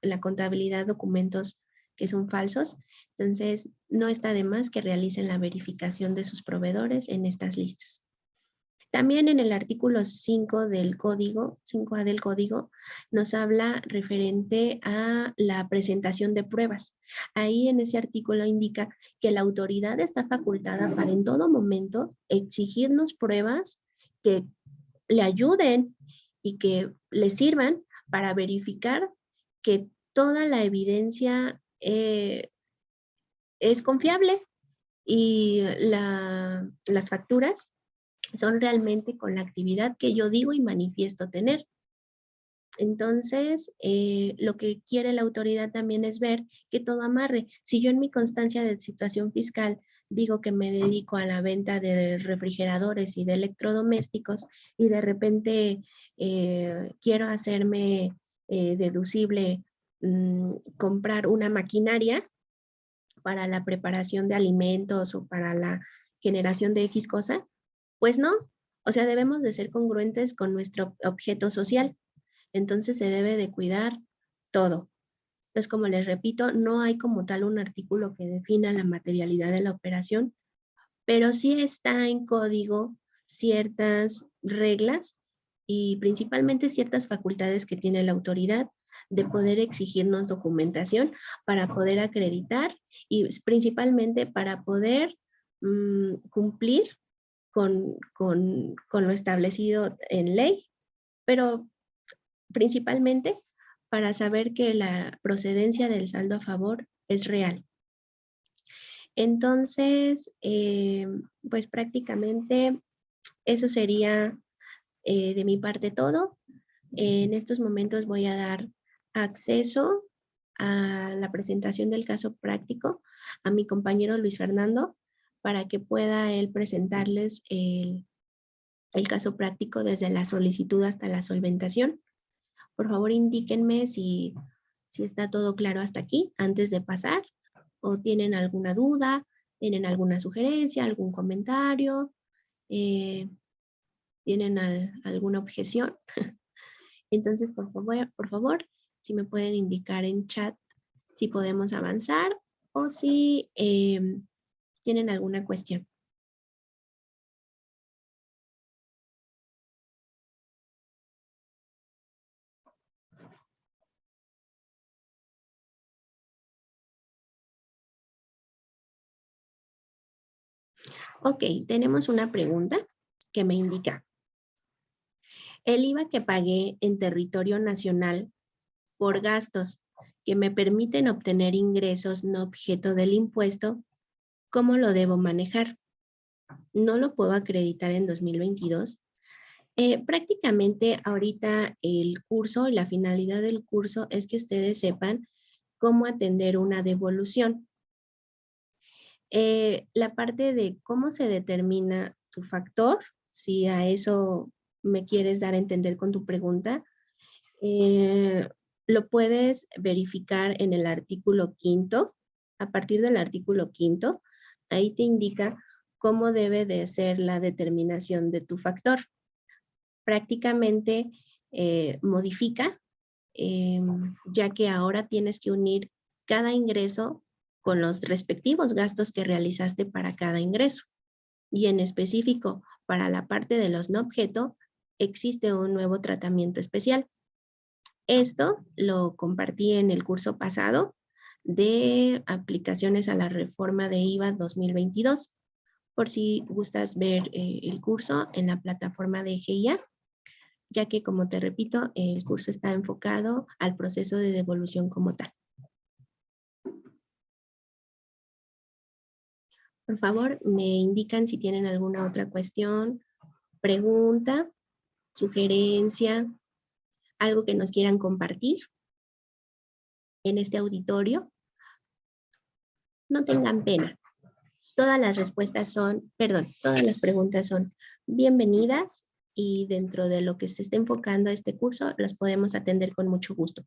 la contabilidad documentos que son falsos. Entonces, no está de más que realicen la verificación de sus proveedores en estas listas. También en el artículo 5 del código, 5A del código, nos habla referente a la presentación de pruebas. Ahí en ese artículo indica que la autoridad está facultada para en todo momento exigirnos pruebas que le ayuden y que le sirvan para verificar que toda la evidencia es confiable y las facturas son realmente con la actividad que yo digo y manifiesto tener. Entonces, lo que quiere la autoridad también es ver que todo amarre. Si yo en mi constancia de situación fiscal digo que me dedico a la venta de refrigeradores y de electrodomésticos y de repente quiero hacerme deducible comprar una maquinaria para la preparación de alimentos o para la generación de X cosa, pues no, o sea, debemos de ser congruentes con nuestro objeto social. Entonces se debe de cuidar todo. Entonces, como les repito, no hay como tal un artículo que defina la materialidad de la operación, pero sí está en código ciertas reglas y principalmente ciertas facultades que tiene la autoridad de poder exigirnos documentación para poder acreditar y principalmente para poder cumplir con lo establecido en ley, pero principalmente para saber que la procedencia del saldo a favor es real. Entonces, pues prácticamente eso sería de mi parte todo. En estos momentos voy a dar acceso a la presentación del caso práctico a mi compañero Luis Fernando para que pueda él presentarles el caso práctico desde la solicitud hasta la solventación. Por favor, indíquenme si está todo claro hasta aquí antes de pasar o tienen alguna duda, tienen alguna sugerencia, algún comentario, tienen alguna objeción. Entonces, por favor, si me pueden indicar en chat si podemos avanzar o si tienen alguna cuestión. Ok, tenemos una pregunta que me indica. El IVA que pagué en territorio nacional por gastos que me permiten obtener ingresos no objeto del impuesto, ¿cómo lo debo manejar? ¿No lo puedo acreditar en 2022? Prácticamente ahorita el curso y la finalidad del curso es que ustedes sepan cómo atender una devolución. La parte de cómo se determina tu factor, si a eso me quieres dar a entender con tu pregunta, lo puedes verificar en el artículo 5º. A partir del artículo 5º, ahí te indica cómo debe de ser la determinación de tu factor. Prácticamente modifica, ya que ahora tienes que unir cada ingreso con los respectivos gastos que realizaste para cada ingreso. Y en específico, para la parte de los no objeto, existe un nuevo tratamiento especial. Esto lo compartí en el curso pasado de aplicaciones a la reforma de IVA 2022, por si gustas ver el curso en la plataforma de GIA, ya que, como te repito, el curso está enfocado al proceso de devolución como tal. Por favor, me indican si tienen alguna otra cuestión, pregunta, sugerencia, algo que nos quieran compartir en este auditorio. No tengan pena. Todas las respuestas son, perdón, todas las preguntas son bienvenidas y dentro de lo que se está enfocando a este curso, las podemos atender con mucho gusto.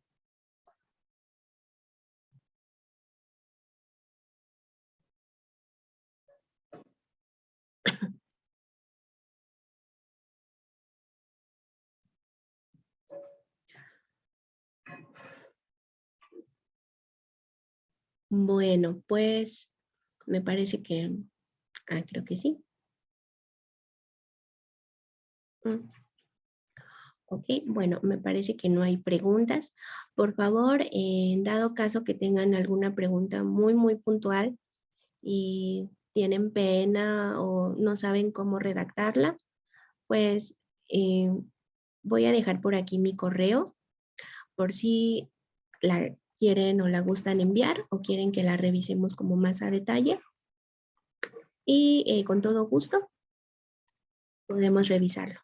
Bueno, pues me parece que, creo que sí. Ok, bueno, me parece que no hay preguntas. Por favor, en dado caso que tengan alguna pregunta muy puntual y tienen pena o no saben cómo redactarla, pues voy a dejar por aquí mi correo por si la quieren o la gustan enviar o quieren que la revisemos como más a detalle. Y con todo gusto podemos revisarlo.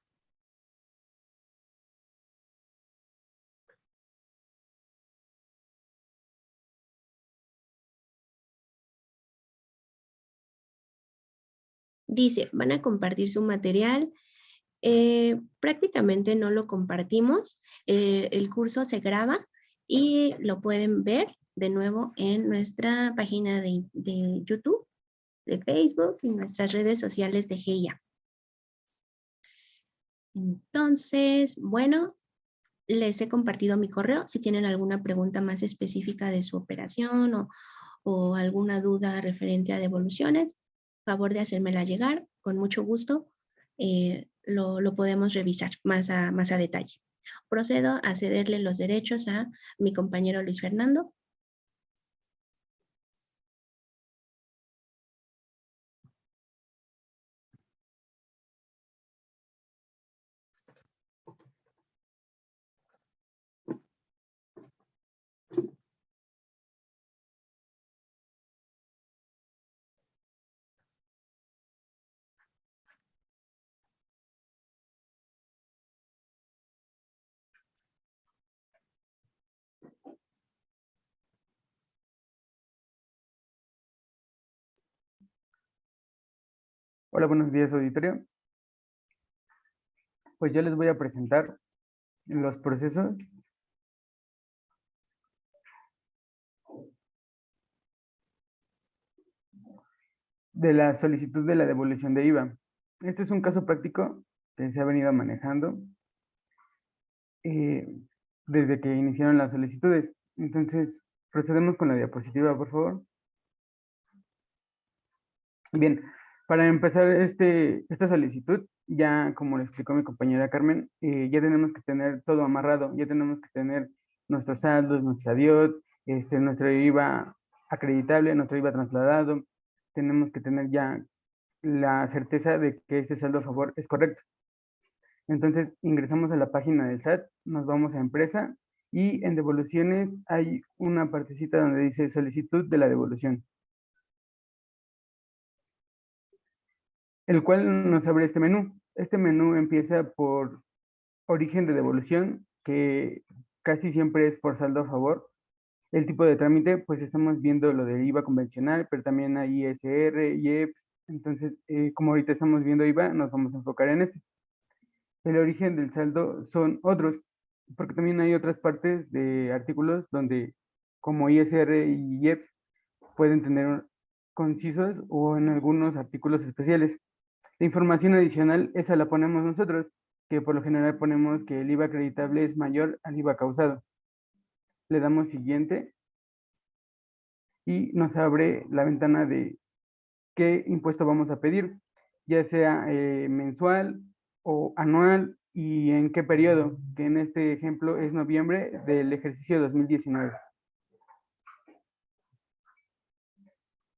Dice, van a compartir su material. Prácticamente no lo compartimos. El curso se graba y lo pueden ver de nuevo en nuestra página de YouTube, de Facebook y nuestras redes sociales de GIA. Entonces, bueno, les he compartido mi correo. Si tienen alguna pregunta más específica de su operación o alguna duda referente a devoluciones, favor de hacérmela llegar. Con mucho gusto lo podemos revisar más a detalle. Procedo a cederle los derechos a mi compañero Luis Fernando. Hola, buenos días, auditorio. Pues yo les voy a presentar los procesos de la solicitud de la devolución de IVA. Este es un caso práctico que se ha venido manejando desde que iniciaron las solicitudes. Entonces, procedemos con la diapositiva, por favor. Bien, para empezar esta solicitud, ya como le explicó mi compañera Carmen, ya tenemos que tener todo amarrado, ya tenemos que tener nuestros saldos, nuestra DIOT, nuestro IVA acreditable, nuestro IVA trasladado, tenemos que tener ya la certeza de que este saldo a favor es correcto. Entonces ingresamos a la página del SAT, nos vamos a empresa y en devoluciones hay una partecita donde dice solicitud de la devolución, el cual nos abre este menú. Este menú empieza por origen de devolución, que casi siempre es por saldo a favor. el tipo de trámite, pues estamos viendo lo del IVA convencional, pero también hay ISR, IEPS. Entonces, como ahorita estamos viendo IVA, nos vamos a enfocar en este. El origen del saldo son otros, porque también hay otras partes de artículos donde, como ISR y IEPS, pueden tener concisos o en algunos artículos especiales. La información adicional, esa la ponemos nosotros, que por lo general ponemos que el IVA acreditable es mayor al IVA causado. Le damos siguiente y nos abre la ventana de qué impuesto vamos a pedir, ya sea mensual o anual y en qué periodo, que en este ejemplo es noviembre del ejercicio 2019.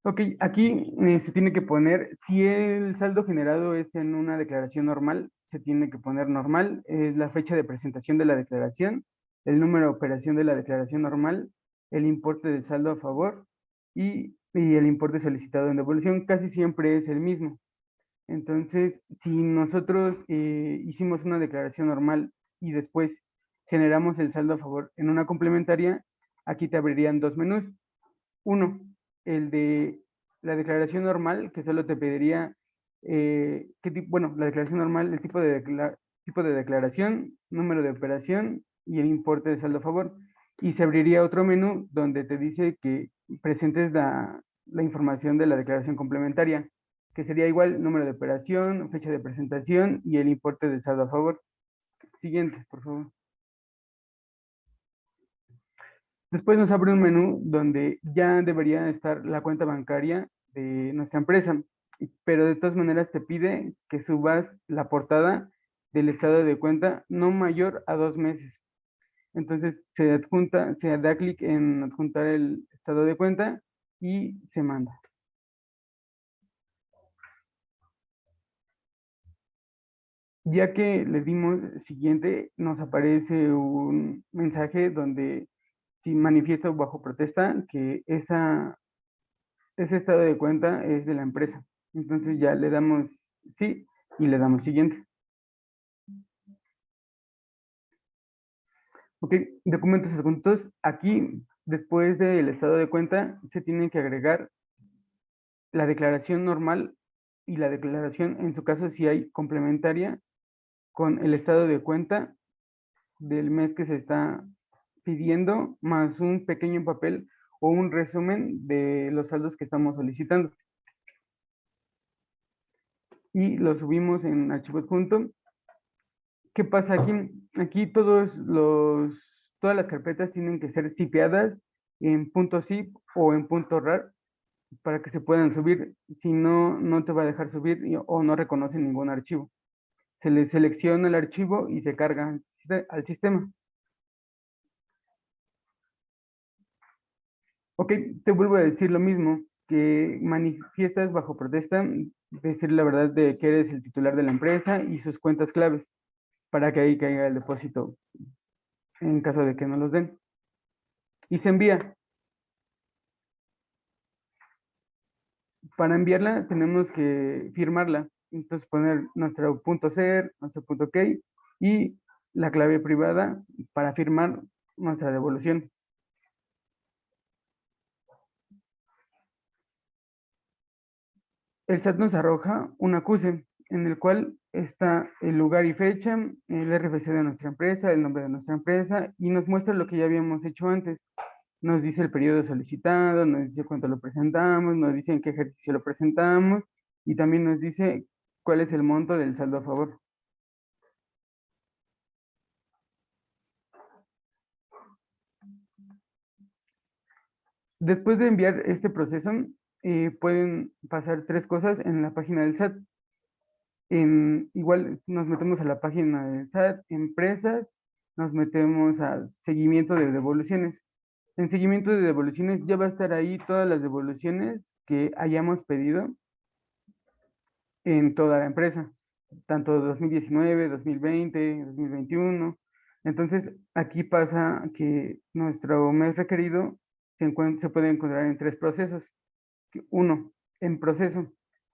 Ok, aquí se tiene que poner, si el saldo generado es en una declaración normal, se tiene que poner normal, es la fecha de presentación de la declaración, el número de operación de la declaración normal, el importe del saldo a favor y el importe solicitado en devolución casi siempre es el mismo. Entonces, si nosotros hicimos una declaración normal y después generamos el saldo a favor en una complementaria, aquí te abrirían dos menús. Uno, el de la declaración normal, que solo te pediría, bueno, la declaración normal, el tipo de declaración, número de operación y el importe de saldo a favor. Y se abriría otro menú donde te dice que presentes la información de la declaración complementaria, que sería igual número de operación, fecha de presentación y el importe de saldo a favor. Siguiente, por favor. Después nos abre un menú donde ya debería estar la cuenta bancaria de nuestra empresa, pero de todas maneras te pide que subas la portada del estado de cuenta no mayor a 2 meses. Entonces se da clic en adjuntar el estado de cuenta y se manda. Ya que le dimos siguiente, nos aparece un mensaje donde si manifiesto bajo protesta que ese estado de cuenta es de la empresa. Entonces ya le damos sí y le damos siguiente. Ok, documentos adjuntos. Aquí, después del estado de cuenta, se tienen que agregar la declaración normal y la declaración, en su caso, si hay complementaria, con el estado de cuenta del mes que se está pidiendo, más un pequeño papel o un resumen de los saldos que estamos solicitando. Y lo subimos en archivo adjunto. ¿Qué pasa aquí? Aquí todas las carpetas tienen que ser zipeadas en .zip o en .rar para que se puedan subir. Si no, no te va a dejar subir o no reconoce ningún archivo. Se le selecciona el archivo y se carga al sistema. Ok, te vuelvo a decir lo mismo, que manifiestas bajo protesta, decir la verdad de que eres el titular de la empresa y sus cuentas claves, para que ahí caiga el depósito en caso de que no los den. Y se envía. Para enviarla tenemos que firmarla. Entonces poner nuestro .ser, nuestro .key y la clave privada para firmar nuestra devolución. El SAT nos arroja un acuse en el cual está el lugar y fecha, el RFC de nuestra empresa, el nombre de nuestra empresa y nos muestra lo que ya habíamos hecho antes. Nos dice el periodo solicitado, nos dice cuánto lo presentamos, nos dice en qué ejercicio lo presentamos y también nos dice cuál es el monto del saldo a favor. Después de enviar este proceso, pueden pasar tres cosas en la página del SAT. Igual nos metemos a la página del SAT, empresas, nos metemos a seguimiento de devoluciones. En seguimiento de devoluciones ya va a estar ahí todas las devoluciones que hayamos pedido en toda la empresa, tanto 2019, 2020, 2021. Entonces, aquí pasa que nuestro mes requerido se puede encontrar en tres procesos. Uno, en proceso.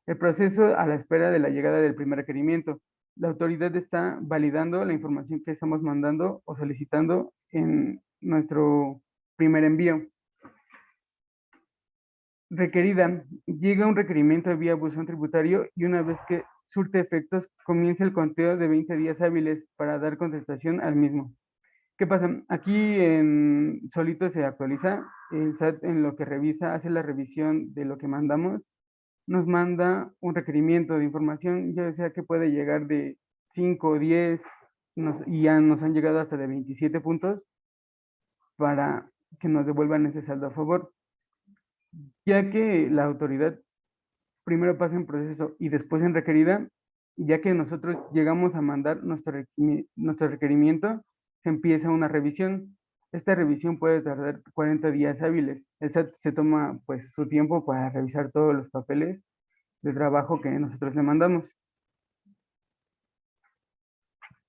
El proceso a la espera de la llegada del primer requerimiento. La autoridad está validando la información que estamos mandando o solicitando en nuestro primer envío. Requerida. Llega un requerimiento vía buzón tributario y una vez que surte efectos, comienza el conteo de 20 días hábiles para dar contestación al mismo. ¿Qué pasa? Aquí solito se actualiza, el SAT en lo que revisa, hace la revisión de lo que mandamos, nos manda un requerimiento de información, ya sea que puede llegar de 5 o 10, y ya nos han llegado hasta de 27 puntos para que nos devuelvan ese saldo a favor, ya que la autoridad primero pasa en proceso y después en requerida, ya que nosotros llegamos a mandar nuestro requerimiento, se empieza una revisión. Esta revisión puede tardar 40 días hábiles. El SAT se toma pues su tiempo para revisar todos los papeles de trabajo que nosotros le mandamos.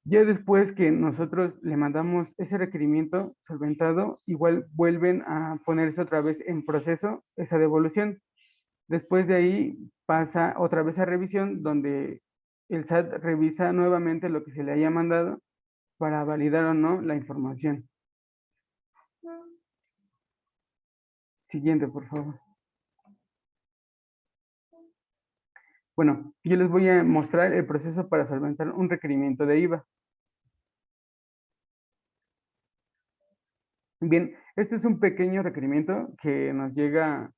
Ya después que nosotros le mandamos ese requerimiento solventado, igual vuelven a ponerse otra vez en proceso esa devolución. Después de ahí pasa otra vez a revisión, donde el SAT revisa nuevamente lo que se le haya mandado para validar o no la información. Siguiente, por favor. Bueno, yo les voy a mostrar el proceso para solventar un requerimiento de IVA. Bien, este es un pequeño requerimiento que nos llega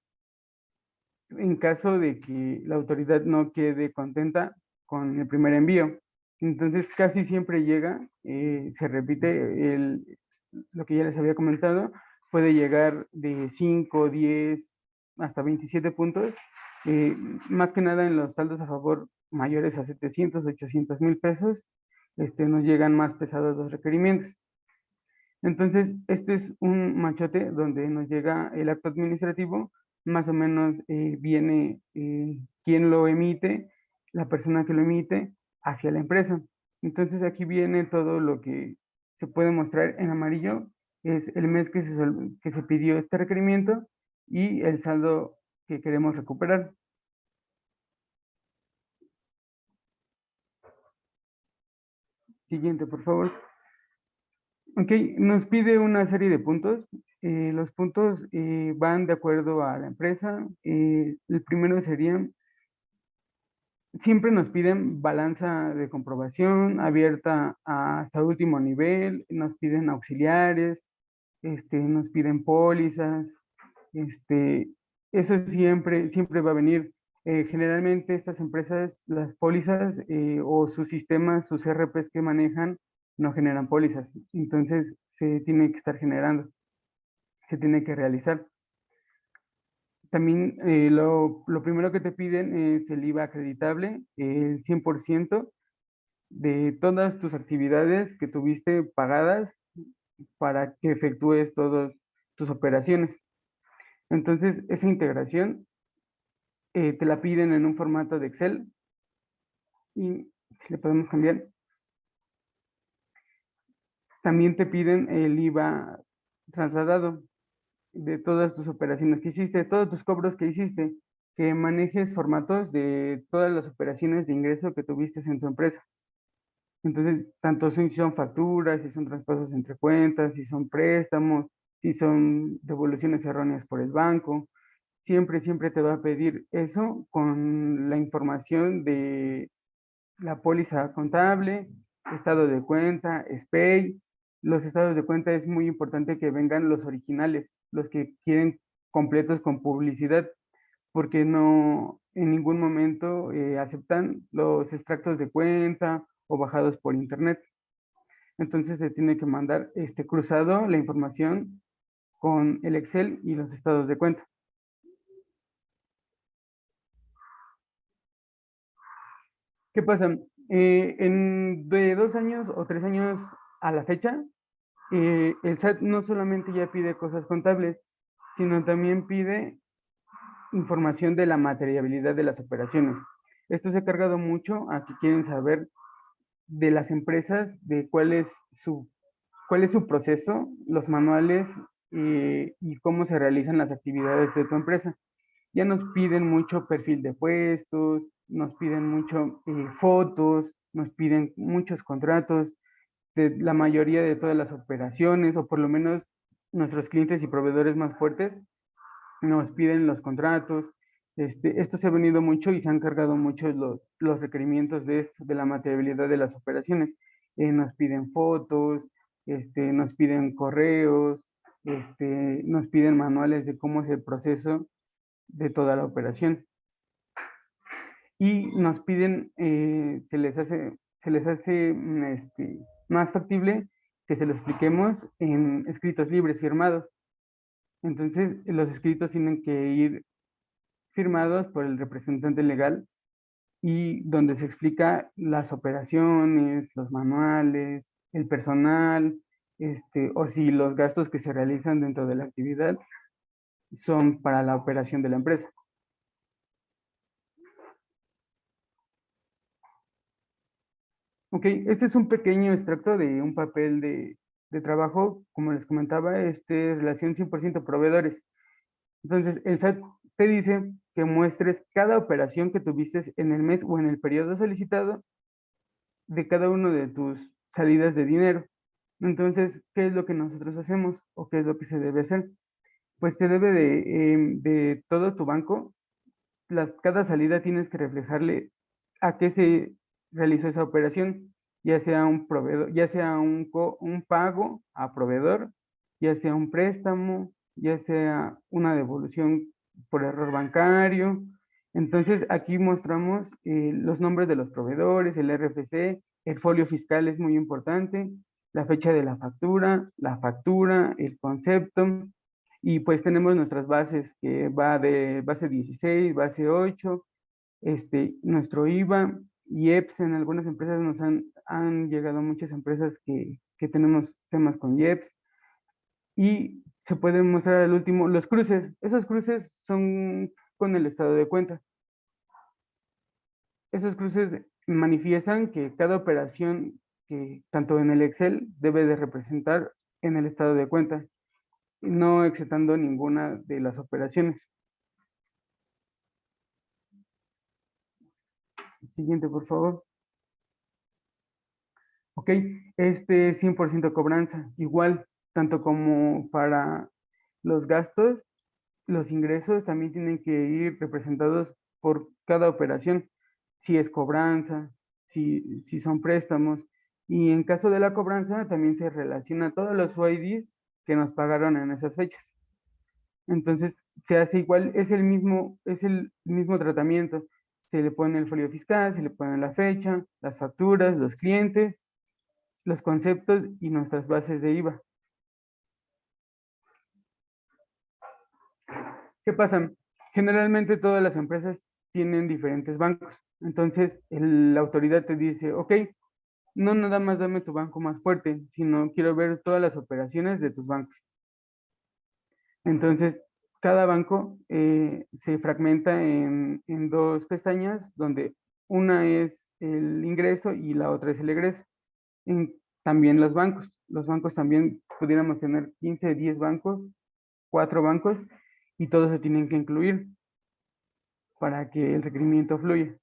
en caso de que la autoridad no quede contenta con el primer envío. Entonces, casi siempre llega, se repite lo que ya les había comentado, puede llegar de 5, 10, hasta 27 puntos, más que nada en los saldos a favor mayores a 700, 800 mil pesos, nos llegan más pesados los requerimientos. Entonces, este es un machote donde nos llega el acto administrativo, más o menos viene quién lo emite, la persona que lo emite, hacia la empresa. Entonces, aquí viene todo lo que se puede mostrar en amarillo, es el mes que se pidió este requerimiento y el saldo que queremos recuperar. Siguiente, por favor. Ok, nos pide una serie de puntos. Los puntos van de acuerdo a la empresa. El primero sería, siempre nos piden balanza de comprobación abierta hasta último nivel, nos piden auxiliares, nos piden pólizas, este, eso siempre va a venir. Generalmente estas empresas, las pólizas o sus sistemas, sus RPs que manejan, no generan pólizas. Entonces se tiene que estar generando, se tiene que realizar. También lo primero que te piden es el IVA acreditable, el 100% de todas tus actividades que tuviste pagadas para que efectúes todas tus operaciones. Entonces, esa integración te la piden en un formato de Excel y si le podemos cambiar. También te piden el IVA trasladado de todas tus operaciones que hiciste, todos tus cobros que hiciste, que manejes formatos de todas las operaciones de ingreso que tuviste en tu empresa. Entonces, tanto si son facturas, si son traspasos entre cuentas, si son préstamos, si son devoluciones erróneas por el banco, siempre te va a pedir eso con la información de la póliza contable, estado de cuenta, SPEI. Los estados de cuenta es muy importante que vengan los originales, los que quieren completos con publicidad, porque no en ningún momento aceptan los extractos de cuenta o bajados por internet. Entonces se tiene que mandar cruzado la información con el Excel y los estados de cuenta. ¿Qué pasa? De 2 años o 3 años a la fecha, el SAT no solamente ya pide cosas contables, sino también pide información de la materiabilidad de las operaciones. Esto se ha cargado mucho a que quieren saber de las empresas, de cuál es su proceso, los manuales y cómo se realizan las actividades de tu empresa. Ya nos piden mucho perfil de puestos, nos piden mucho fotos, nos piden muchos contratos de la mayoría de todas las operaciones, o por lo menos nuestros clientes y proveedores más fuertes nos piden los contratos. Esto se ha venido mucho y se han cargado mucho los requerimientos de esto, de la materialidad de las operaciones. Nos piden fotos, nos piden correos, nos piden manuales de cómo es el proceso de toda la operación. Y nos piden, se les hace más factible que se lo expliquemos en escritos libres firmados. Entonces, los escritos tienen que ir firmados por el representante legal y donde se explica las operaciones, los manuales, el personal, o si los gastos que se realizan dentro de la actividad son para la operación de la empresa. Ok, este es un pequeño extracto de un papel de trabajo, como les comentaba, relación 100% proveedores. Entonces, el SAT te dice que muestres cada operación que tuviste en el mes o en el periodo solicitado de cada uno de tus salidas de dinero. Entonces, ¿qué es lo que nosotros hacemos o qué es lo que se debe hacer? Pues se debe de todo tu banco, cada salida tienes que reflejarle a qué se realizó esa operación, ya sea un proveedor, ya sea un pago a proveedor, ya sea un préstamo, ya sea una devolución por error bancario. Entonces aquí mostramos los nombres de los proveedores, el RFC, el folio fiscal es muy importante, la fecha de la factura, el concepto, y pues tenemos nuestras bases que va de base 16, base 8, nuestro IVA, IEPS. En algunas empresas han llegado muchas empresas que tenemos temas con IEPS. Y se pueden mostrar al último los cruces. Esos cruces son con el estado de cuenta. Esos cruces manifiestan que cada operación que tanto en el Excel debe de representar en el estado de cuenta, no exceptando ninguna de las operaciones. Siguiente, por favor. Ok, este es 100% cobranza, igual, tanto como para los gastos, los ingresos también tienen que ir representados por cada operación, si es cobranza, si son préstamos, y en caso de la cobranza también se relaciona todos los UIDs que nos pagaron en esas fechas. Entonces, se hace igual, es el mismo tratamiento. Se le pone el folio fiscal, se le pone la fecha, las facturas, los clientes, los conceptos y nuestras bases de IVA. ¿Qué pasa? Generalmente todas las empresas tienen diferentes bancos. Entonces, la autoridad te dice, ok, no nada más dame tu banco más fuerte, sino quiero ver todas las operaciones de tus bancos. Entonces, cada banco se fragmenta en dos pestañas, donde una es el ingreso y la otra es el egreso. También los bancos. Los bancos también pudiéramos tener 15, 10 bancos, 4 bancos, y todos se tienen que incluir para que el requerimiento fluya.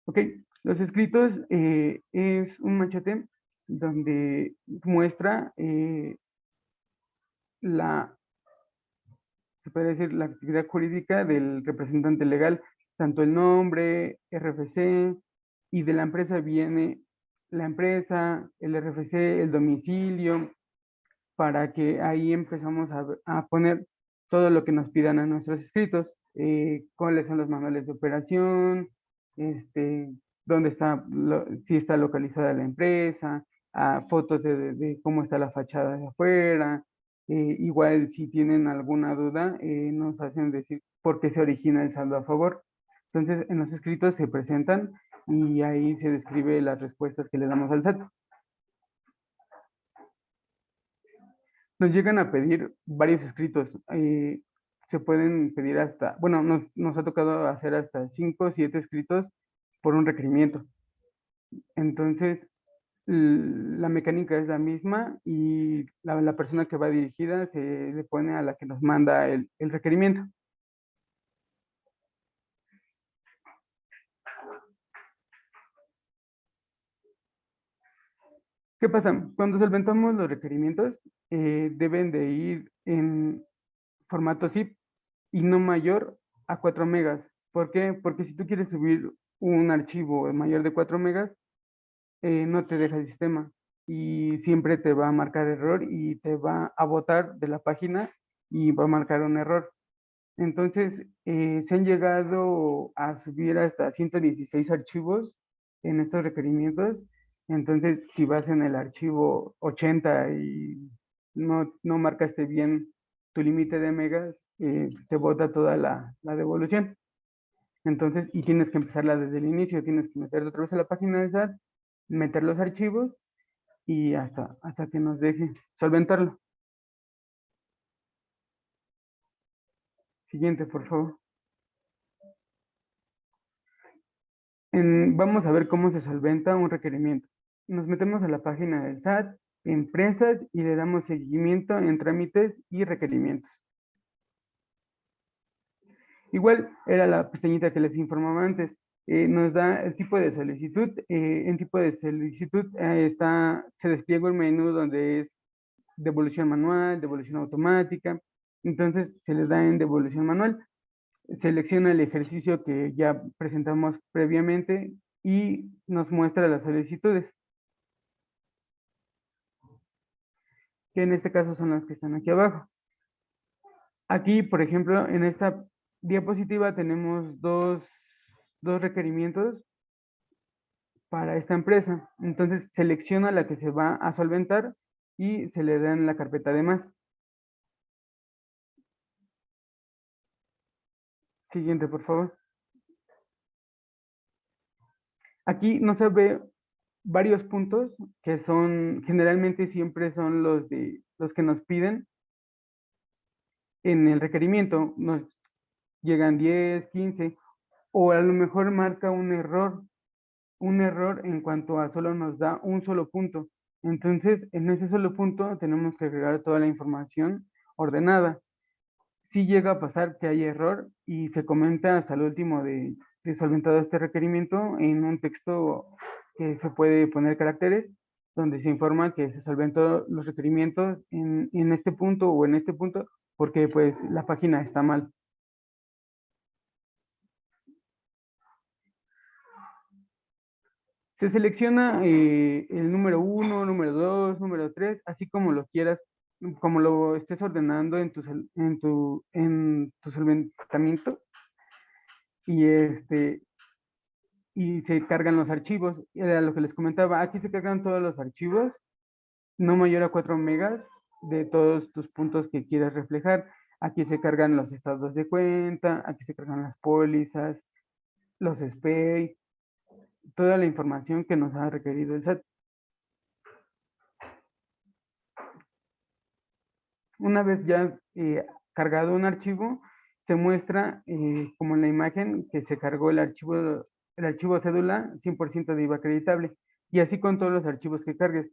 Ok, los escritos es un machete donde muestra se puede decir, la actividad jurídica del representante legal, tanto el nombre, RFC, y de la empresa viene la empresa, el RFC, el domicilio, para que ahí empezamos a poner todo lo que nos pidan a nuestros escritos, cuáles son los manuales de operación, dónde está, si está localizada la empresa, fotos de cómo está la fachada de afuera. Igual si tienen alguna duda, nos hacen decir por qué se origina el saldo a favor. Entonces, en los escritos se presentan y ahí se describe las respuestas que le damos al SAT. Nos llegan a pedir varios escritos. Se pueden pedir hasta, bueno, nos ha tocado hacer hasta 5 o 7 escritos por un requerimiento. Entonces, la mecánica es la misma y la persona que va dirigida se le pone a la que nos manda el requerimiento. ¿Qué pasa? Cuando solventamos los requerimientos, deben de ir en formato zip y no mayor a 4 megas. ¿Por qué? Porque si tú quieres subir un archivo mayor de 4 megas, no te deja el sistema y siempre te va a marcar error y te va a botar de la página y va a marcar un error. Entonces, se han llegado a subir hasta 116 archivos en estos requerimientos. Entonces, si vas en el archivo 80 y no marcaste bien tu límite de megas, te bota toda la devolución. Entonces, y tienes que empezarla desde el inicio, tienes que meter otra vez a la página de SAT, meter los archivos y hasta que nos deje solventarlo. Siguiente, por favor. Vamos a ver cómo se solventa un requerimiento. Nos metemos a la página del SAT, empresas, y le damos seguimiento en trámites y requerimientos. Igual era la pestañita que les informaba antes. Nos da el tipo de solicitud. En tipo de solicitud se despliega un menú donde es devolución manual, devolución automática. Entonces se les da en devolución manual. Selecciona el ejercicio que ya presentamos previamente y nos muestra las solicitudes, que en este caso son las que están aquí abajo. Aquí, por ejemplo, en esta diapositiva tenemos dos requerimientos para esta empresa. Entonces selecciona la que se va a solventar y se le da en la carpeta de más. Siguiente, por favor. Aquí no se ve varios puntos que son, generalmente siempre son los que nos piden en el requerimiento. Nos llegan 10, 15, o a lo mejor marca un error en cuanto a solo nos da un solo punto. Entonces, en ese solo punto tenemos que agregar toda la información ordenada. Si llega a pasar que hay error y se comenta hasta el último de solventado este requerimiento en un texto que se puede poner caracteres, donde se informa que se solventó los requerimientos en este punto o en este punto, porque pues la página está mal. Se selecciona el número 1, número 2, número 3, así como lo quieras, como lo estés ordenando en tu solventamiento. Y, y se cargan los archivos. Era lo que les comentaba. Aquí se cargan todos los archivos, no mayor a 4 megas, de todos tus puntos que quieras reflejar. Aquí se cargan los estados de cuenta, aquí se cargan las pólizas, los SPEI, toda la información que nos ha requerido el SAT. Una vez ya cargado un archivo, se muestra como en la imagen que se cargó el archivo cédula 100% de IVA acreditable. Y así con todos los archivos que cargues.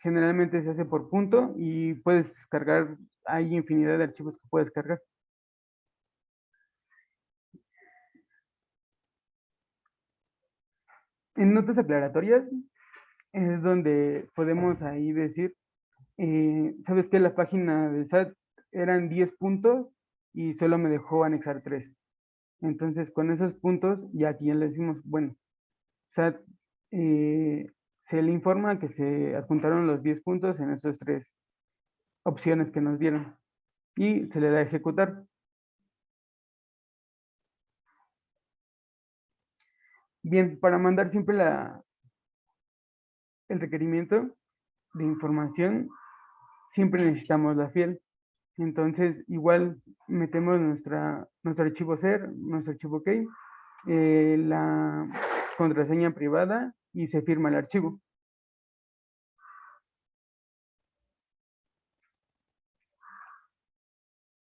Generalmente se hace por punto y puedes cargar, hay infinidad de archivos que puedes cargar. En notas aclaratorias es donde podemos ahí decir, ¿sabes qué? La página del SAT eran 10 puntos y solo me dejó anexar 3. Entonces, con esos puntos, y aquí ya le decimos, bueno, SAT se le informa que se adjuntaron los 10 puntos en esas 3 opciones que nos dieron y se le da a ejecutar. Bien, para mandar siempre el requerimiento de información, siempre necesitamos la fiel. Entonces, igual metemos nuestro archivo SER, nuestro archivo key, la contraseña privada y se firma el archivo.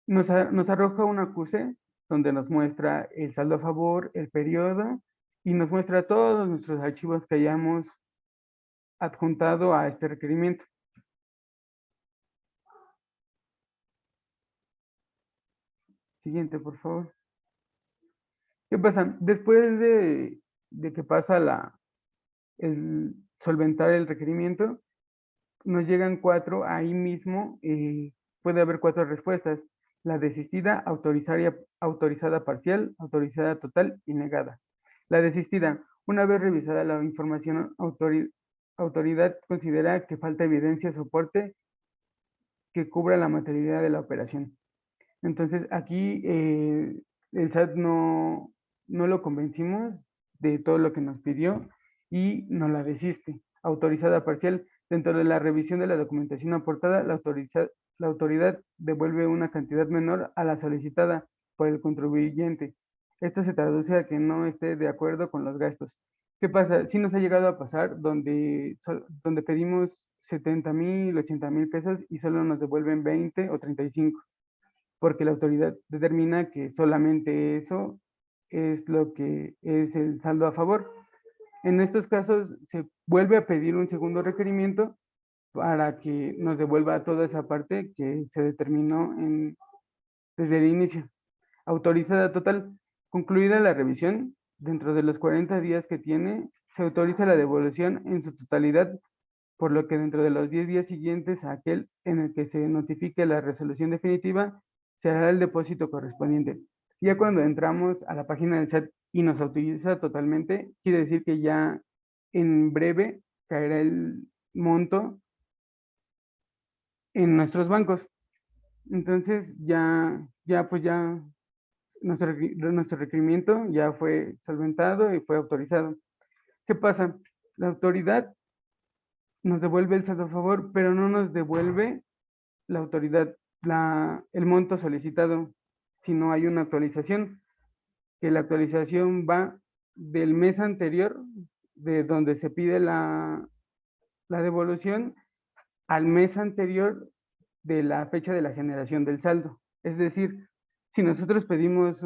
Nos arroja un acuse donde nos muestra el saldo a favor, el periodo y nos muestra todos nuestros archivos que hayamos adjuntado a este requerimiento. Siguiente, por favor. ¿Qué pasa? Después de que pasa solventar el requerimiento, nos llegan 4 ahí mismo, puede haber 4 respuestas: la desistida, autorizada parcial, autorizada total y negada. La desistida: una vez revisada la información, autoridad considera que falta evidencia o soporte que cubra la materialidad de la operación. Entonces aquí el SAT no lo convencimos de todo lo que nos pidió y nos la desiste. Autorizada parcial: dentro de la revisión de la documentación aportada, la autoridad devuelve una cantidad menor a la solicitada por el contribuyente. Esto se traduce a que no esté de acuerdo con los gastos. ¿Qué pasa? Sí nos ha llegado a pasar donde pedimos 70,000, 80,000 pesos y solo nos devuelven 20 o 35, porque la autoridad determina que solamente eso es lo que es el saldo a favor. En estos casos se vuelve a pedir un segundo requerimiento para que nos devuelva toda esa parte que se determinó desde el inicio. Autorizada total: concluida la revisión, dentro de los 40 días que tiene, se autoriza la devolución en su totalidad, por lo que dentro de los 10 días siguientes a aquel en el que se notifique la resolución definitiva, se hará el depósito correspondiente. Ya cuando entramos a la página del SAT y nos autoriza totalmente, quiere decir que ya en breve caerá el monto en nuestros bancos. Entonces pues ya nuestro requerimiento ya fue solventado y fue autorizado. ¿Qué pasa? La autoridad nos devuelve el saldo a favor, pero no nos devuelve la autoridad el monto solicitado, si no hay una actualización, que la actualización va del mes anterior, de donde se pide la devolución, al mes anterior de la fecha de la generación del saldo. Es decir, si nosotros pedimos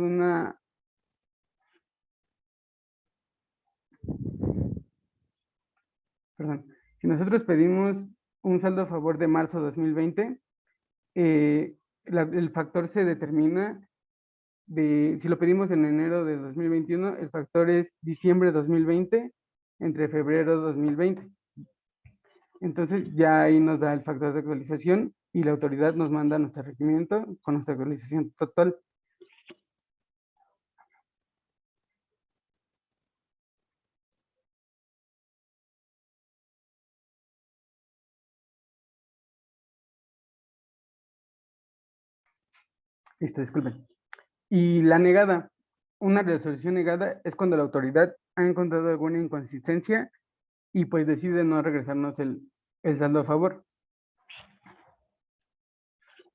si nosotros pedimos un saldo a favor de marzo 2020, el factor se determina si lo pedimos en enero de 2021, el factor es diciembre 2020 entre febrero 2020. Entonces ya ahí nos da el factor de actualización y la autoridad nos manda nuestro requerimiento con nuestra actualización total. Listo, disculpen. Y la negada: una resolución negada es cuando la autoridad ha encontrado alguna inconsistencia y pues decide no regresarnos el saldo a favor.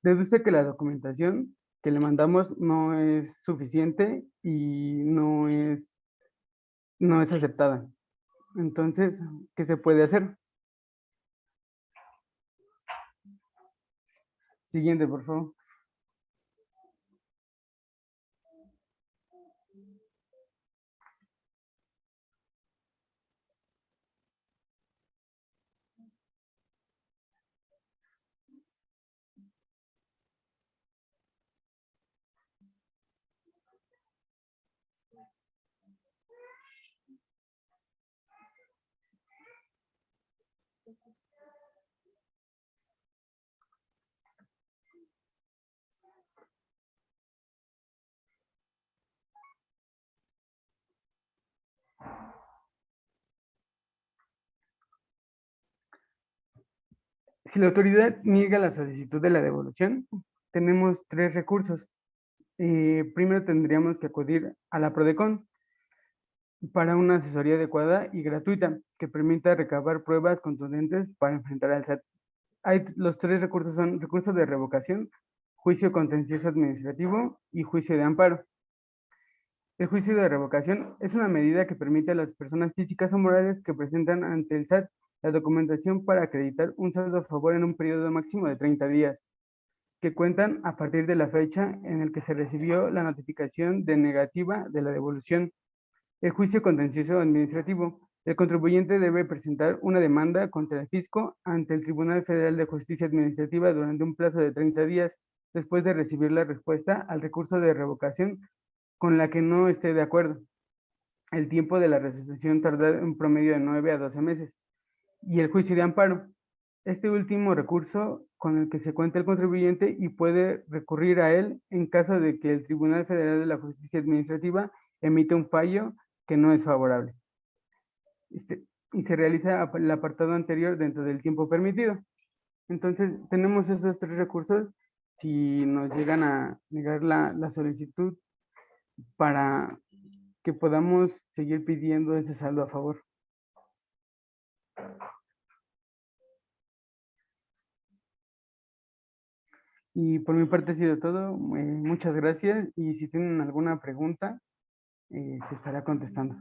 Deduce que la documentación que le mandamos no es suficiente y no es aceptada. Entonces, ¿qué se puede hacer? Siguiente, por favor. Si la autoridad niega la solicitud de la devolución, tenemos 3 recursos. Primero tendríamos que acudir a la PRODECON para una asesoría adecuada y gratuita que permita recabar pruebas contundentes para enfrentar al SAT. Los 3 recursos son recurso de revocación, juicio contencioso administrativo y juicio de amparo. El juicio de revocación es una medida que permite a las personas físicas o morales que presentan ante el SAT la documentación para acreditar un saldo a favor en un periodo máximo de 30 días, que cuentan a partir de la fecha en la que se recibió la notificación de negativa de la devolución. El juicio contencioso administrativo: el contribuyente debe presentar una demanda contra el fisco ante el Tribunal Federal de Justicia Administrativa durante un plazo de 30 días después de recibir la respuesta al recurso de revocación con la que no esté de acuerdo. El tiempo de la resolución tarda en promedio de 9 a 12 meses. y el juicio de amparo. Este último recurso con el que se cuenta el contribuyente y puede recurrir a él en caso de que el Tribunal Federal de la Justicia Administrativa emite un fallo que no es favorable. Y se realiza el apartado anterior dentro del tiempo permitido. Entonces, tenemos esos tres recursos si nos llegan a negar la solicitud para que podamos seguir pidiendo ese saldo a favor. Y por mi parte ha sido todo. Muchas gracias y si tienen alguna pregunta, se estará contestando.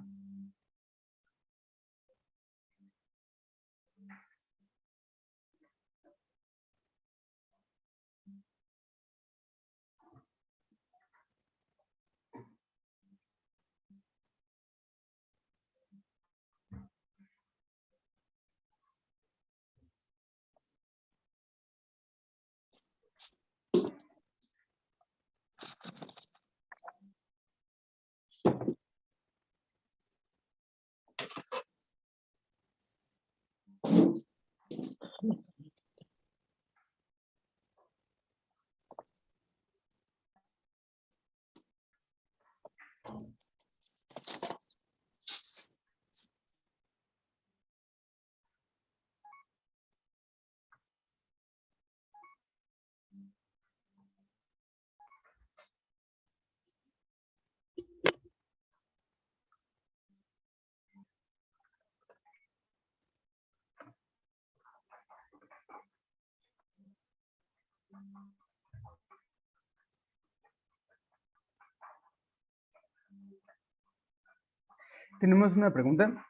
Tenemos una pregunta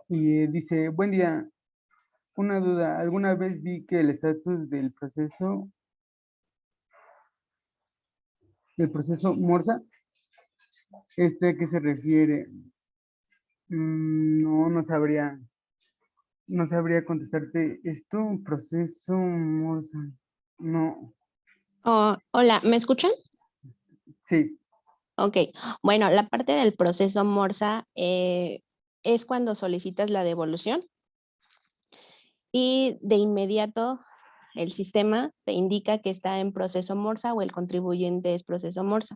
y dice, buen día, una duda, alguna vez vi que el estatus del Morsa, ¿a qué se refiere? No, no sabría contestarte esto, proceso Morsa, no, Oh, hola, ¿me escuchan? sí, Ok, bueno, la parte del proceso Morsa es cuando solicitas la devolución y de inmediato el sistema te indica que está en proceso Morsa o el contribuyente es proceso Morsa.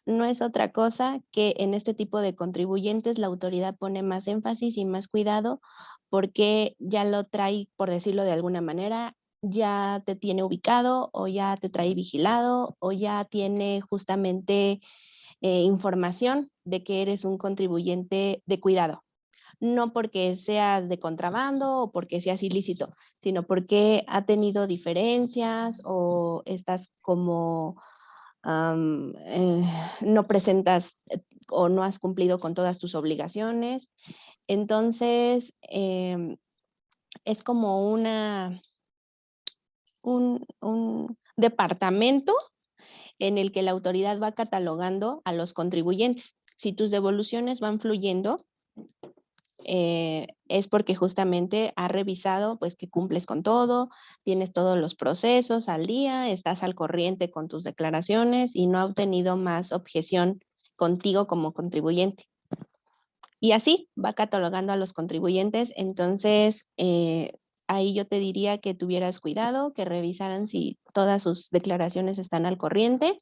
No es otra cosa que en este tipo de contribuyentes la autoridad pone más énfasis y más cuidado porque ya lo trae, por decirlo de alguna manera, ya te tiene ubicado o ya te trae vigilado o ya tiene justamente información de que eres un contribuyente de cuidado. No porque seas de contrabando o porque seas ilícito, sino porque ha tenido diferencias o estás como no presentas o no has cumplido con todas tus obligaciones. Entonces, es como un departamento en el que la autoridad va catalogando a los contribuyentes. Si tus devoluciones van fluyendo, es porque justamente ha revisado pues que cumples con todo, tienes todos los procesos al día, estás al corriente con tus declaraciones y no ha obtenido más objeción contigo como contribuyente. Y así va catalogando a los contribuyentes. Entonces, ahí yo te diría que tuvieras cuidado, que revisaran si todas sus declaraciones están al corriente.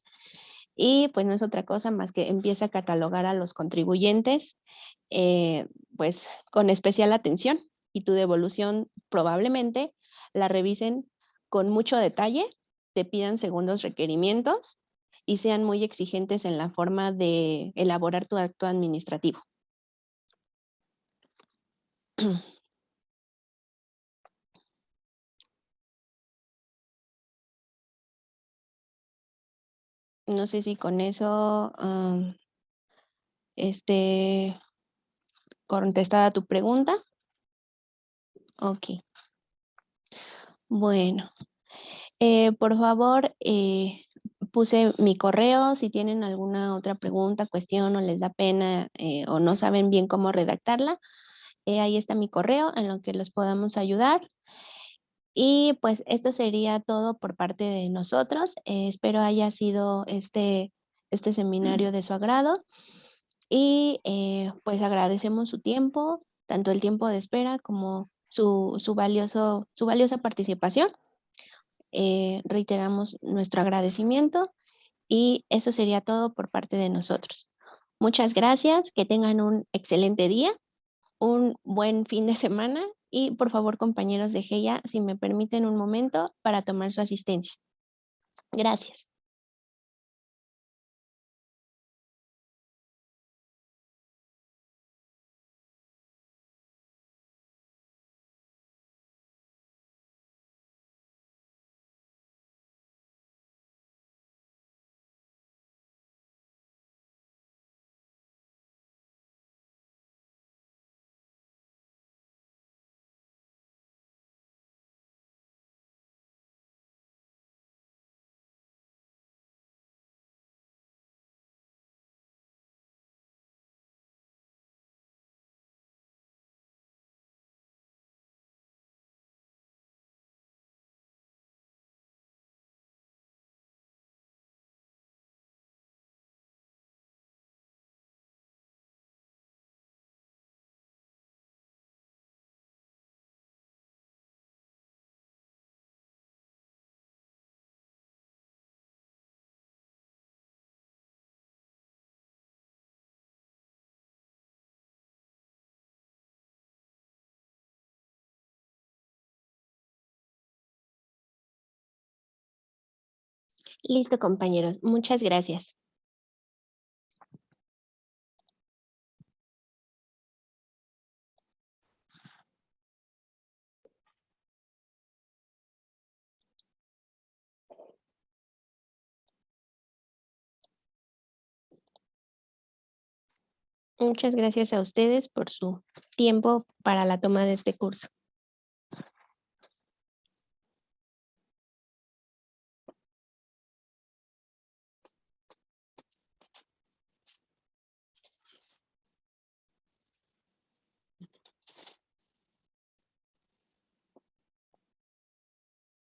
Y pues no es otra cosa más que empieza a catalogar a los contribuyentes pues con especial atención y tu devolución probablemente la revisen con mucho detalle, te pidan segundos requerimientos y sean muy exigentes en la forma de elaborar tu acto administrativo. No sé si con eso este, contestada tu pregunta. Ok. Bueno, por favor, puse mi correo. Si tienen alguna otra pregunta, cuestión o les da pena o no saben bien cómo redactarla, ahí está mi correo en lo que los podamos ayudar. Y pues esto sería todo por parte de nosotros. Espero haya sido este seminario de su agrado y pues agradecemos su tiempo, tanto el tiempo de espera como su valiosa participación. Reiteramos nuestro agradecimiento y eso sería todo por parte de nosotros. Muchas gracias, que tengan un excelente día, un buen fin de semana y por favor, compañeros de GEIA, si me permiten un momento para tomar su asistencia. Gracias. Listo, compañeros. Muchas gracias. Muchas gracias a ustedes por su tiempo para la toma de este curso.